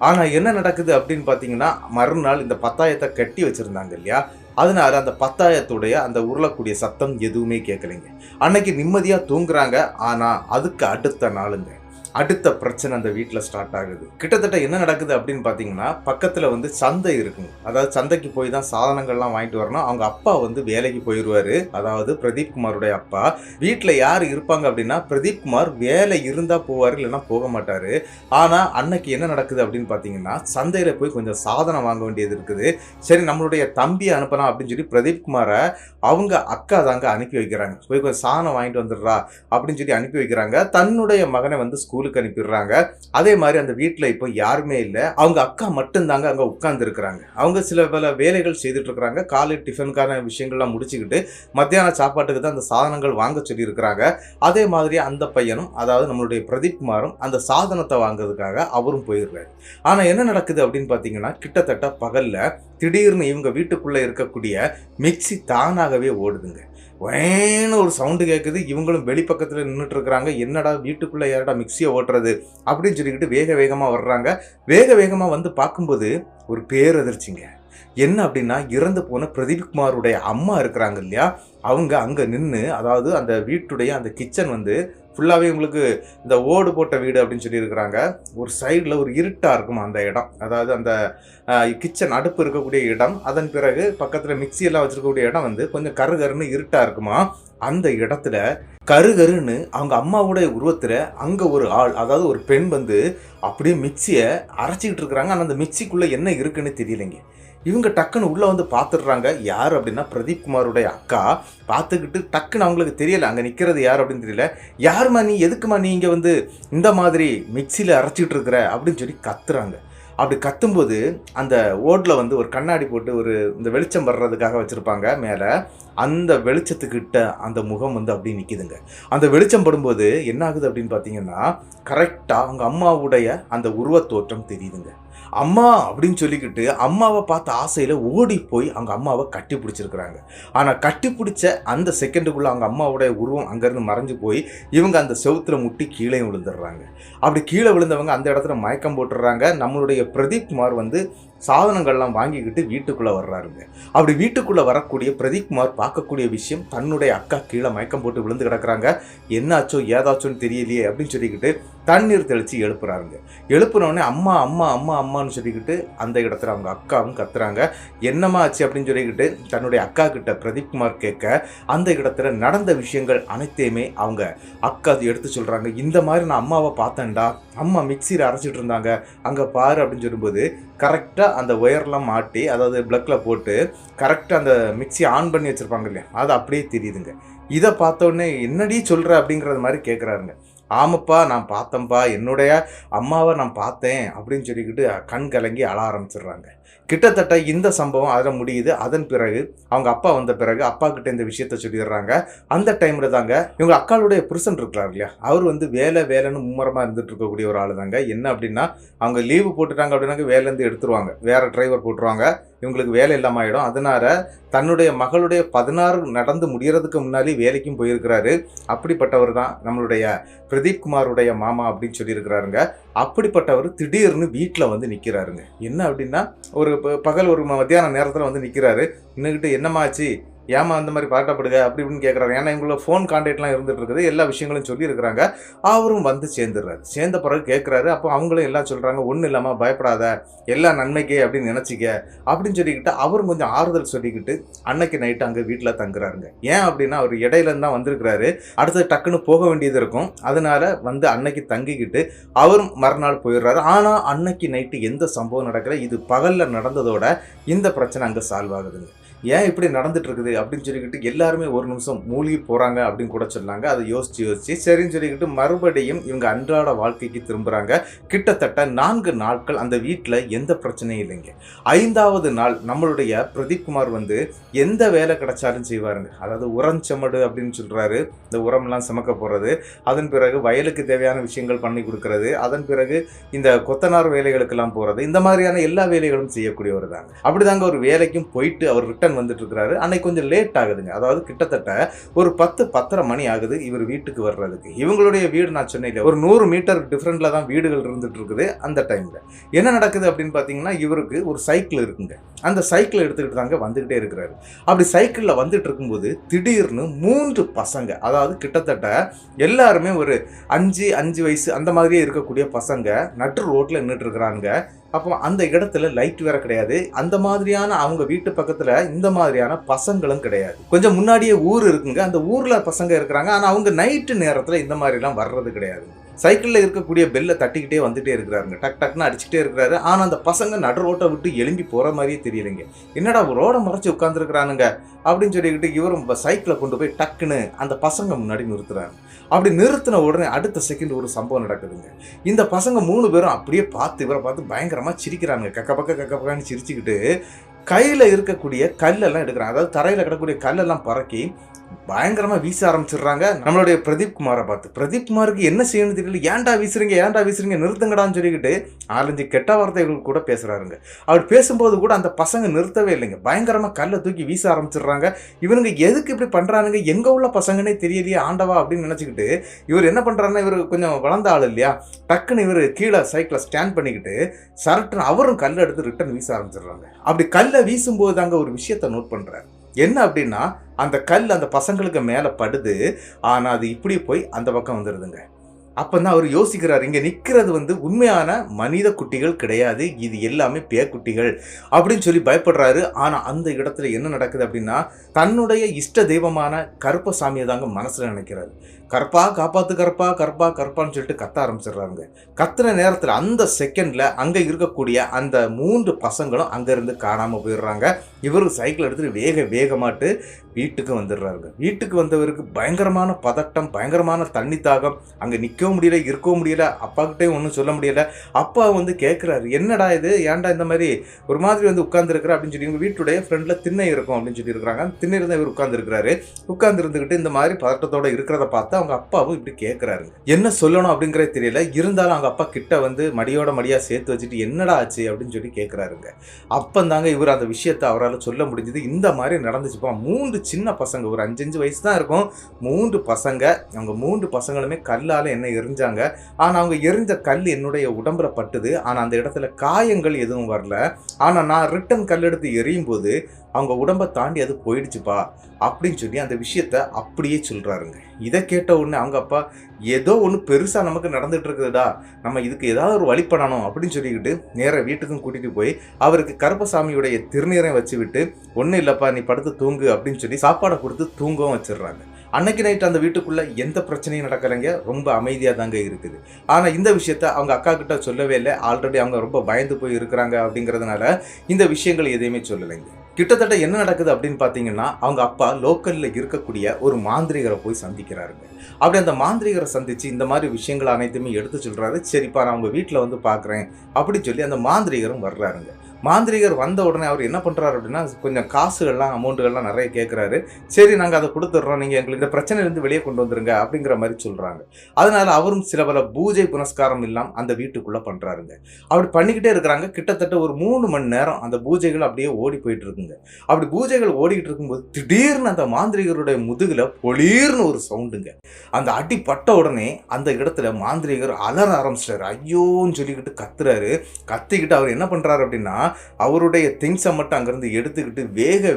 ஆனால் என்ன நடக்குது அப்படின்னு பார்த்தீங்கன்னா மறுநாள் இந்த பத்தாயத்தை கட்டி வச்சுருந்தாங்க இல்லையா, அதனால அந்த பத்தாயத்துடைய அந்த உருளக்கூடிய சத்தம் எதுவுமே கேட்கலைங்க. அன்னைக்கு நிம்மதியாக தூங்குறாங்க. ஆனால் அதுக்கு அடுத்த நாளுங்க அடுத்த பிரச்சனை அந்த வீட்டில் ஸ்டார்ட் ஆகுது. கிட்டத்தட்ட என்ன நடக்குது அப்படின்னு பார்த்தீங்கன்னா பக்கத்தில் வந்து சந்தை இருக்குங்க, அதாவது சந்தைக்கு போய் தான் சாதனங்கள்லாம் வாங்கிட்டு வரணும். அவங்க அப்பா வந்து வேலைக்கு போயிடுவார், அதாவது பிரதீப் குமாருடைய அப்பா. வீட்டில் யார் இருப்பாங்க அப்படின்னா பிரதீப் குமார் வேலை இருந்தால் போவார், இல்லைன்னா போக மாட்டார். ஆனால் அன்னைக்கு என்ன நடக்குது அப்படின்னு பார்த்தீங்கன்னா சந்தையில் போய் கொஞ்சம் சாதனம் வாங்க வேண்டியது இருக்குது. சரி நம்மளுடைய தம்பியை அனுப்பலாம் அப்படின்னு சொல்லி பிரதீப் குமாரை அவங்க அக்கா தாங்க அனுப்பி வைக்கிறாங்க. போய் கொஞ்சம் சாதனம் வாங்கிட்டு வந்துடுறா அப்படின்னு சொல்லி அனுப்பி வைக்கிறாங்க. தன்னுடைய மகனை வந்து ஸ்கூலுக்கு அனுப்பிடுறாங்க. அதே மாதிரி அந்த வீட்டில் இப்போ யாருமே இல்லை, அவங்க அக்கா மட்டும்தாங்க அங்கே உட்கார்ந்து இருக்கிறாங்க. அவங்க சில பல வேலைகள் செய்துட்டு இருக்கிறாங்க. காலை டிஃபனுக்கான விஷயங்கள்லாம் முடிச்சுக்கிட்டு மத்தியான சாப்பாட்டுக்கு தான் அந்த சாதனங்கள் வாங்க சொல்லி இருக்கிறாங்க. அதே மாதிரி அந்த பையனும், அதாவது நம்மளுடைய பிரதீப் குமாரும் அந்த சாதனத்தை வாங்குறதுக்காக அவரும் போயிடுறாரு. ஆனால் என்ன நடக்குது அப்படின்னு பார்த்தீங்கன்னா கிட்டத்தட்ட பகல்ல திடீர்னு இவங்க வீட்டுக்குள்ள இருக்கக்கூடிய மிக்சி தானாகவே ஓடுதுங்க. வேணும் ஒரு சவுண்டு கேட்குது. இவங்களும் வெளிப்பக்கத்தில் நின்றுட்டு இருக்கிறாங்க. என்னடா வீட்டுக்குள்ளே யாரடா மிக்சியை ஓட்டுறது அப்படின்னு சொல்லிக்கிட்டு வேகமாக வர்றாங்க. வேகமாக வந்து பார்க்கும்போது ஒரு பேரதிர்ச்சிங்க. என்ன அப்படின்னா இறந்து போன பிரதீப் குமாருடைய அம்மா இருக்கிறாங்க இல்லையா, அவங்க அங்கே நின்று, அதாவது அந்த வீட்டுடைய அந்த கிச்சன் வந்து ஃபுல்லாகவே உங்களுக்கு இந்த ஓடு போட்ட வீடு அப்படின்னு சொல்லியிருக்கிறாங்க. ஒரு சைடில் ஒரு இருட்டாக இருக்குமா அந்த இடம், அதாவது அந்த கிச்சன் அடுப்பு இருக்கக்கூடிய இடம். அதன் பிறகு பக்கத்தில் மிக்சியெல்லாம் வச்சுருக்கக்கூடிய இடம் வந்து கொஞ்சம் கருகருன்னு இருட்டாக இருக்குமா. அந்த இடத்துல கருகருன்னு அவங்க அம்மாவுடைய உருவத்தில் அங்கே ஒரு ஆள், அதாவது ஒரு பெண் வந்து அப்படியே மிக்சியை அரைச்சிக்கிட்டு இருக்கிறாங்க. ஆனால் அந்த மிக்சிக்குள்ளே என்ன இருக்குன்னு தெரியலைங்க. இவங்க டக்குன்னு உள்ளே வந்து பார்த்துடுறாங்க. யார் அப்படின்னா பிரதீப் குமாருடைய அக்கா. பார்த்துக்கிட்டு டக்குன்னு அவங்களுக்கு தெரியலை அங்கே நிற்கிறது யார் அப்படின்னு தெரியல. யாருமா நீ, எதுக்குமா நீ இங்கே வந்து இந்த மாதிரி மிக்சியில் அரைச்சிக்கிட்டு இருக்கிற அப்படின்னு சொல்லி கத்துறாங்க. அப்படி கத்தும்போது அந்த ஓட்டில் வந்து ஒரு கண்ணாடி போட்டு ஒரு இந்த வெளிச்சம் வர்றதுக்காக வச்சுருப்பாங்க மேலே, அந்த வெளிச்சத்துக்கிட்ட அந்த முகம் வந்து அப்படி நிற்கிதுங்க. அந்த வெளிச்சம் படும்போது என்ன ஆகுது அப்படின்னு பார்த்தீங்கன்னா கரெக்டாக அவங்க அம்மாவுடைய அந்த உருவத்தோற்றம் தெரியுதுங்க. அம்மா அப்படின்னு சொல்லிக்கிட்டு அம்மாவை பார்த்த ஆசையில் ஓடி போய் அவங்க அம்மாவை கட்டி பிடிச்சிருக்கிறாங்க. ஆனால் கட்டி பிடிச்ச அந்த செகண்டுக்குள்ளே அவங்க அம்மாவுடைய உருவம் அங்கேருந்து மறைஞ்சு போய் இவங்க அந்த செவுத்துல முட்டி கீழே விழுந்துடுறாங்க. அப்படி கீழே விழுந்தவங்க அந்த இடத்துல மயக்கம் போட்டுடுறாங்க. நம்மளுடைய பிரதீப் குமார் வந்து சாதனங்கள்லாம் வாங்கிக்கிட்டு வீட்டுக்குள்ள வர்றாருங்க. அப்படி வீட்டுக்குள்ள வரக்கூடிய பிரதீப் குமார் பார்க்கக்கூடிய விஷயம், தன்னுடைய அக்கா கீழே மயக்கம் போட்டு விழுந்து கிடக்குறாங்க. என்னாச்சோ ஏதாச்சோன்னு தெரியலையே அப்படின்னு சொல்லிக்கிட்டு தண்ணீர் தெளிச்சு எழுப்புறாருங்க. எழுப்புனோடனே அம்மா அம்மா அம்மா அம்மான்னு சொல்லிக்கிட்டு அந்த இடத்துல அவங்க அக்காவும் கத்துறாங்க. என்னம்மா ஆச்சு அப்படின்னு சொல்லிக்கிட்டு தன்னுடைய அக்கா கிட்ட பிரதீப் குமார் கேட்க, அந்த இடத்துல நடந்த விஷயங்கள் அனைத்தையுமே அவங்க அக்கா எடுத்து சொல்றாங்க. இந்த மாதிரி நான் அம்மாவை பார்த்தேன்டா, அம்மா மிக்சியில் அரைச்சிட்டு இருந்தாங்க, அங்கே பாரு அப்படின்னு சொல்லும்போது கரெக்டாக அந்த ஒயர்லாம் மாட்டி, அதாவது ப்ளக்கில் போட்டு கரெக்டாக அந்த மிக்சி ஆன் பண்ணி வச்சுருப்பாங்க இல்லையா, அது அப்படியே தெரியுதுங்க. இதை பார்த்தோன்னே என்னடி சொல்கிற அப்படிங்கிறது மாதிரி கேட்குறாருங்க. ஆமாப்பா நான் பார்த்தேன்ப்பா, என்னுடைய அம்மாவை நான் பார்த்தேன் அப்படின்னு சொல்லிக்கிட்டு கண் கலங்கி அழ ஆரம்பிச்சிடுறாங்க. கிட்டத்தட்ட இந்த சம்பவம் அதில் முடியுது. அதன் பிறகு அவங்க அப்பா வந்த பிறகு அப்பா கிட்ட இந்த விஷயத்த சொல்லிடுறாங்க. அந்த டைமில் தாங்க இவங்க அக்காளுடைய புருஷன் இருக்கிறார் இல்லையா, அவர் வந்து வேலைன்னு மும்முரமாக இருந்துட்டு இருக்கக்கூடிய ஒரு ஆள் தாங்க. என்ன அப்படின்னா, அவங்க லீவு போட்டுட்டாங்க அப்படின்னாக்க வேலையிலேருந்து எடுத்துருவாங்க, வேற டிரைவர் போட்டுருவாங்க, இவங்களுக்கு வேலை இல்லாமல் ஆகிடும். அதனால தன்னுடைய மகளுடைய 16 நடந்து முடியறதுக்கு முன்னாடி வேலைக்கும் போயிருக்கிறாரு. அப்படிப்பட்டவர் தான் நம்மளுடைய பிரதீப் குமாருடைய மாமா அப்படின்னு சொல்லியிருக்கிறாருங்க. அப்படிப்பட்டவர் திடீர்னு வீட்டில் வந்து நிற்கிறாருங்க. என்ன அப்படின்னா, ஒரு பகல் ஒரு மத்தியான நேரத்தில் வந்து நிற்கிறாரு. இன்னுக்கிட்டு என்னமாச்சு, ஏமா அந்த மாதிரி பாட்டப்படுங்க அப்படி இப்படின்னு கேட்குறாரு. ஏன்னா இவங்களோட ஃபோன் கான்டாக்ட்லாம் இருந்துட்டு இருக்குது, எல்லா விஷயங்களும் சொல்லியிருக்கிறாங்க. அவரும் வந்து சேர்ந்துடுறாரு. சேர்ந்த பிறகு கேட்குறாரு. அப்போ அவங்களும் எல்லாம் சொல்கிறாங்க, ஒன்றும் இல்லாமல் பயப்படாத, எல்லாம் நன்மைக்கே அப்படின்னு நினச்சிக்க அப்படின்னு சொல்லிக்கிட்டு அவரும் கொஞ்சம் ஆறுதல் சொல்லிக்கிட்டு அன்னைக்கு நைட்டு அங்கே வீட்டில் தங்குறாருங்க. ஏன் அப்படின்னா, அவர் இடையிலேருந்து தான் வந்திருக்கிறாரு, அடுத்தது டக்குன்னு போக வேண்டியது இருக்கும். அதனால வந்து அன்னைக்கு தங்கிக்கிட்டு அவரும் மறுநாள் போயிடுறாரு. ஆனால் அன்னைக்கு நைட்டு எந்த சம்பவம் நடக்கல, இது பகலில் நடந்ததோட இந்த பிரச்சனை அங்கே சால்வ் ஆகுதுங்க. ஏன் இப்படி நடந்துட்டு இருக்குது அப்படின்னு சொல்லிக்கிட்டு எல்லாருமே ஒரு நிமிஷம் மூழ்கி போகிறாங்க அப்படின்னு கூட சொன்னாங்க. அதை யோசிச்சு சரின்னு சொல்லிக்கிட்டு மறுபடியும் இவங்க அன்றாட வாழ்க்கைக்கு திரும்புகிறாங்க. கிட்டத்தட்ட 4 நாட்கள் அந்த வீட்டில் எந்த பிரச்சனையும் இல்லைங்க. 5வது நாள் நம்மளுடைய பிரதீப் குமார் வந்து எந்த வேலை கிடைச்சாலும் செய்வாருங்க. அதாவது உரஞ்சமடு அப்படின்னு சொல்கிறாரு, இந்த உரம்லாம் சுமக்க போகிறது, அதன் பிறகு வயலுக்கு தேவையான விஷயங்கள் பண்ணி கொடுக்கறது, அதன் பிறகு இந்த கொத்தனார் வேலைகளுக்கெல்லாம் போகிறது, இந்த மாதிரியான எல்லா வேலைகளும் செய்யக்கூடியவர் தாங்க. அப்படிதாங்க ஒரு வேலைக்கும் போயிட்டு அவர் ரிட்டர்ன் வந்துட்டு இருக்கிறாரு. அன்னைக்கு கொஞ்சம் லேட் ஆகுதுங்க. அதாவது கிட்டத்தட்ட ஒரு 10-10:30 மணி ஆகுது இவர் வீட்டுக்கு வர்றதுக்கு. இவங்களுடைய வீடு நான் சொன்னேன் ஒரு 100 மீட்டர் டிஃப்ரெண்ட்ல தான் வீடுகள் இருந்துட்டு இருக்குது. அந்த டைம்ல என்ன நடக்குது அப்படின்னு பார்த்தீங்கன்னா, இவருக்கு ஒரு சைக்கிள் இருக்குங்க. அந்த சைக்கிளை எடுத்துக்கிட்டு தாங்க வந்துகிட்டே இருக்கிறாரு. அப்படி சைக்கிளில் வந்துட்டு இருக்கும்போது திடீர்னு 3 பசங்க, அதாவது கிட்டத்தட்ட எல்லாருமே ஒரு 5 வயசு அந்த மாதிரியே இருக்கக்கூடிய பசங்க நட்டு ரோட்ல நின்றுட்டு இருக்கிறாங்க. அப்போ அந்த இடத்துல லைட் வேற கிடையாது. அந்த மாதிரியான அவங்க வீட்டு பக்கத்துல இந்த மாதிரியான பசங்களும் கிடையாது. கொஞ்சம் முன்னாடியே ஊர் இருக்குங்க, அந்த ஊர்ல பசங்க இருக்கிறாங்க. ஆனா அவங்க நைட்டு நேரத்துல இந்த மாதிரி எல்லாம் வர்றது கிடையாது. சைக்கிளில் இருக்கக்கூடிய பெல்லை தட்டிக்கிட்டே வந்துட்டே இருக்கிறாருங்க, டக் டக்குன்னு அடிச்சுட்டே இருக்கிறாரு. ஆனால் அந்த பசங்க நடு ரோட்டை விட்டு எழும்பி போகிற மாதிரியே தெரியலைங்க. என்னடா ரோடை மறைச்சி உட்காந்துருக்குறானுங்க அப்படின்னு சொல்லிக்கிட்டு இவரும் சைக்கிளை கொண்டு போய் டக்குன்னு அந்த பசங்க முன்னாடி நிறுத்துறாரு. அப்படி நிறுத்தின உடனே அடுத்த செகண்ட் ஒரு சம்பவம் நடக்குதுங்க. இந்த பசங்க 3 பேரும் அப்படியே பார்த்து இவரை பார்த்து பயங்கரமாக சிரிக்கிறாங்க. கக்கப்பக்கான்னு சிரிச்சுக்கிட்டு கையில் இருக்கக்கூடிய கல்லெல்லாம் எடுக்கிறாங்க. அதாவது தரையில் கிடக்கூடிய கல்லெல்லாம் பறக்கி பயங்கரமாக வீச ஆரம்பிச்சிடுறாங்க நம்மளுடைய பிரதீப் குமாரை பார்த்து. பிரதீப் குமாருக்கு என்ன செய்யணும்னு தெரியல. ஏன்டா வீசுறீங்க நிறுத்துங்கடான்னு சொல்லிக்கிட்டு 4-5 கெட்ட வார்த்தைகள் கூட பேசுகிறாருங்க. அவர் பேசும்போது கூட அந்த பசங்க நிறுத்தவே இல்லைங்க. பயங்கரமாக கல்லை தூக்கி வீச ஆரம்பிச்சிடுறாங்க. இவனுங்க எதுக்கு இப்படி பண்ணுறானுங்க, எங்கே உள்ள பசங்கன்னே தெரியலையே ஆண்டவா அப்படின்னு நினச்சிக்கிட்டு இவர் என்ன பண்ணுறாருன்னா, இவர் கொஞ்சம் வளர்ந்த ஆள் இல்லையா, டக்குன்னு இவர் கீழே சைக்கிளை ஸ்டாண்ட் பண்ணிக்கிட்டு சரட்டுன்னு அவரும் கல்லை எடுத்து ரிட்டன் வீச ஆரம்பிச்சிடுறாங்க. அப்படி கல்லை வீசும்போது தாங்க ஒரு விஷயத்தை நோட் பண்ணுறாரு. என்ன அப்படின்னா, அந்த கல் அந்த பசங்களுக்கு மேலே படுது, ஆனால் அது இப்படி போய் அந்த பக்கம் வந்துடுதுங்க. அப்போ தான் அவர் யோசிக்கிறார், இங்கே நிற்கிறது வந்து உண்மையான மனித குட்டிகள் கிடையாது, இது எல்லாமே பேக்குட்டிகள் அப்படின்னு சொல்லி பயப்படுறாரு. ஆனால் அந்த இடத்துல என்ன நடக்குது அப்படின்னா, தன்னுடைய இஷ்ட தெய்வமான கருப்பசாமியை தாங்க மனசில் நினைக்கிறாரு. கற்பா காப்பாத்து, கற்பான்னு சொல்லிட்டு கத்த ஆரம்பிச்சிடுறாங்க. கத்துற நேரத்தில் அந்த செகண்டில் அங்கே இருக்கக்கூடிய அந்த 3 பசங்களும் அங்கேருந்து காணாமல் போயிடுறாங்க. இவரு சைக்கிள் எடுத்துகிட்டு வேகமாட்டு வீட்டுக்கு வந்துடுறாருங்க. வீட்டுக்கு வந்தவருக்கு பயங்கரமான பதட்டம், பயங்கரமான தண்ணி தாகம், அங்கே நிற்கவும் முடியல, இருக்கவும் முடியல, அப்பாக்கிட்டையும் ஒன்றும் சொல்ல முடியல. அப்பா வந்து கேட்குறாரு, என்னடா இது, ஏன்டா இந்த மாதிரி ஒரு மாதிரி வந்து உட்காந்துருக்குற அப்படின்னு சொல்லி. இவங்க வீட்டுடைய ஃப்ரெண்டில் திண்ணை இருக்கும் அப்படின்னு சொல்லி இருக்கிறாங்க. திண்ணை இருந்தால் இவர் உட்காந்துருக்கிறாரு. உட்காந்துருந்துக்கிட்டு இந்த மாதிரி பதட்டத்தோடு இருக்கிறத பார்த்து அவங்க அப்பாவும் இப்படி கேட்குறாருங்க. என்ன சொல்லணும் அப்படிங்கிறதே தெரியல. இருந்தாலும் அவங்க அப்பா கிட்ட வந்து மடியோட மடியாக சேர்த்து வச்சுட்டு என்னடா ஆச்சு அப்படின்னு சொல்லி கேட்குறாருங்க. அப்பந்தாங்க இவர் அந்த விஷயத்தை அவரால் சொல்ல முடிஞ்சது. இந்த மாதிரி நடந்துச்சுப்பா, 3 சின்ன பசங்க, ஒரு 5 வயசு தான் இருக்கும். 3 பசங்க. அவங்க 3 பசங்களுமே கல்லால் என்ன எரிஞ்சாங்க. ஆனால் அவங்க எரிஞ்ச கல் என்னுடைய உடம்புல பட்டுது. ஆனால் அந்த இடத்துல காயங்கள் எதுவும் வரல. ஆனால் நான் ரிட்டன் கல் எடுத்து எரியும் போது அவங்க உடம்பை தாண்டி அது போயிடுச்சுப்பா அப்படின்னு சொல்லி அந்த விஷயத்த அப்படியே சொல்கிறாருங்க. இதை கேட்ட உடனே அவங்க அப்பா, ஏதோ ஒன்று பெருசாக நமக்கு நடந்துட்டு இருக்குதுடா, நம்ம இதுக்கு ஏதாவது ஒரு வழி பண்ணணும் அப்படின்னு சொல்லிக்கிட்டு நேராக வீட்டுக்கும் கூட்டிகிட்டு போய் அவருக்கு கருப்பசாமியுடைய திருநீரை வச்சு விட்டு, ஒன்றும் இல்லைப்பா நீ படுத்து தூங்கு அப்படின்னு சொல்லி சாப்பாடை கொடுத்து தூங்கவும் வச்சிடுறாங்க. அன்னைக்கு நைட்டு அந்த வீட்டுக்குள்ளே எந்த பிரச்சனையும் நடக்கலைங்க. ரொம்ப அமைதியாக தாங்க இருக்குது. ஆனால் இந்த விஷயத்த அவங்க அக்கா கிட்ட சொல்லவே இல்லை. ஆல்ரெடி அவங்க ரொம்ப பயந்து போய் இருக்கிறாங்க. அப்படிங்கிறதுனால இந்த விஷயங்கள் எதையுமே சொல்லலைங்க. கிட்டத்தட்ட என்ன நடக்குது அப்படின்னு பார்த்தீங்கன்னா, அவங்க அப்பா லோக்கலில் இருக்கக்கூடிய ஒரு மாந்திரிகரை போய் சந்திக்கிறாருங்க. அப்படி அந்த மாந்திரிகரை சந்தித்து இந்த மாதிரி விஷயங்கள் அனைத்துமே எடுத்து சொல்கிறாரு. சரிப்பா நான் அவங்க வீட்டில் வந்து பார்க்குறேன் அப்படின்னு சொல்லி அந்த மாந்திரிகரும் வர்றாருங்க. மாந்திரிகர் வந்த உடனே அவர் என்ன பண்ணுறாரு அப்படின்னா, கொஞ்சம் காசுகள்லாம் அமௌண்ட்டுகள்லாம் நிறைய கேட்குறாரு. சரி நாங்கள் அதை கொடுத்துட்றோம், நீங்கள் எங்களுக்கு இந்த பிரச்சனையிலேருந்து வெளியே கொண்டு வந்துருங்க அப்படிங்கிற மாதிரி சொல்கிறாங்க. அதனால் அவரும் சில பல பூஜை புனஸ்காரம் இல்லாமல் அந்த வீட்டுக்குள்ளே பண்ணுறாருங்க. அப்படி பண்ணிக்கிட்டே இருக்கிறாங்க. கிட்டத்தட்ட ஒரு 3 மணி நேரம் அந்த பூஜைகள் அப்படியே ஓடி போயிட்டு இருக்குங்க. அப்படி பூஜைகள் ஓடிக்கிட்டு இருக்கும்போது திடீர்னு அந்த மாந்திரிகருடைய முதுகில் பொலீர்னு ஒரு சவுண்டுங்க. அந்த அடி பட்ட உடனே அந்த இடத்துல மாந்திரிகர் அலற ஆரம்பிச்சிட்டாரு. ஐயோன்னு சொல்லிக்கிட்டு கத்துறாரு. கத்திக்கிட்டு அவர் என்ன பண்ணுறாரு அப்படின்னா, அவருடைய திங்ஸை மட்டும் அங்கிருந்து எடுத்துக்கிட்டு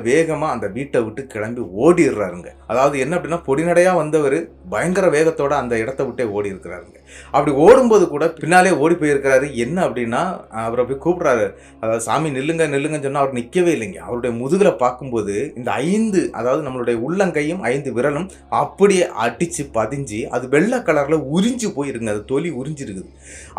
வேகமாக அந்த வீட்டை விட்டு கிளம்பி ஓடிடுறாருங்க. அதாவது என்ன அப்படின்னா, பொடிநடையா வந்தவர் பயங்கர வேகத்தோட அந்த இடத்த விட்டே ஓடி இருக்கிறாருங்க. அப்படி ஓடும்போது கூட பின்னாலே ஓடி போயிருக்கிறாரு. என்ன அப்படின்னா, அவரை போய் கூப்பிடுறாரு. அதாவது சாமி நில்லுங்கன்னு சொன்னா அவர் நிற்கவே இல்லைங்க. அவருடைய முதுகில் பார்க்கும்போது இந்த 5, அதாவது நம்மளுடைய உள்ளங்கையும் 5 விரலும் அப்படியே அடிச்சு பதிஞ்சு அது வெள்ளை கலர்ல உறிஞ்சு போயிருங்க. அது தொலி உறிஞ்சிருக்குது.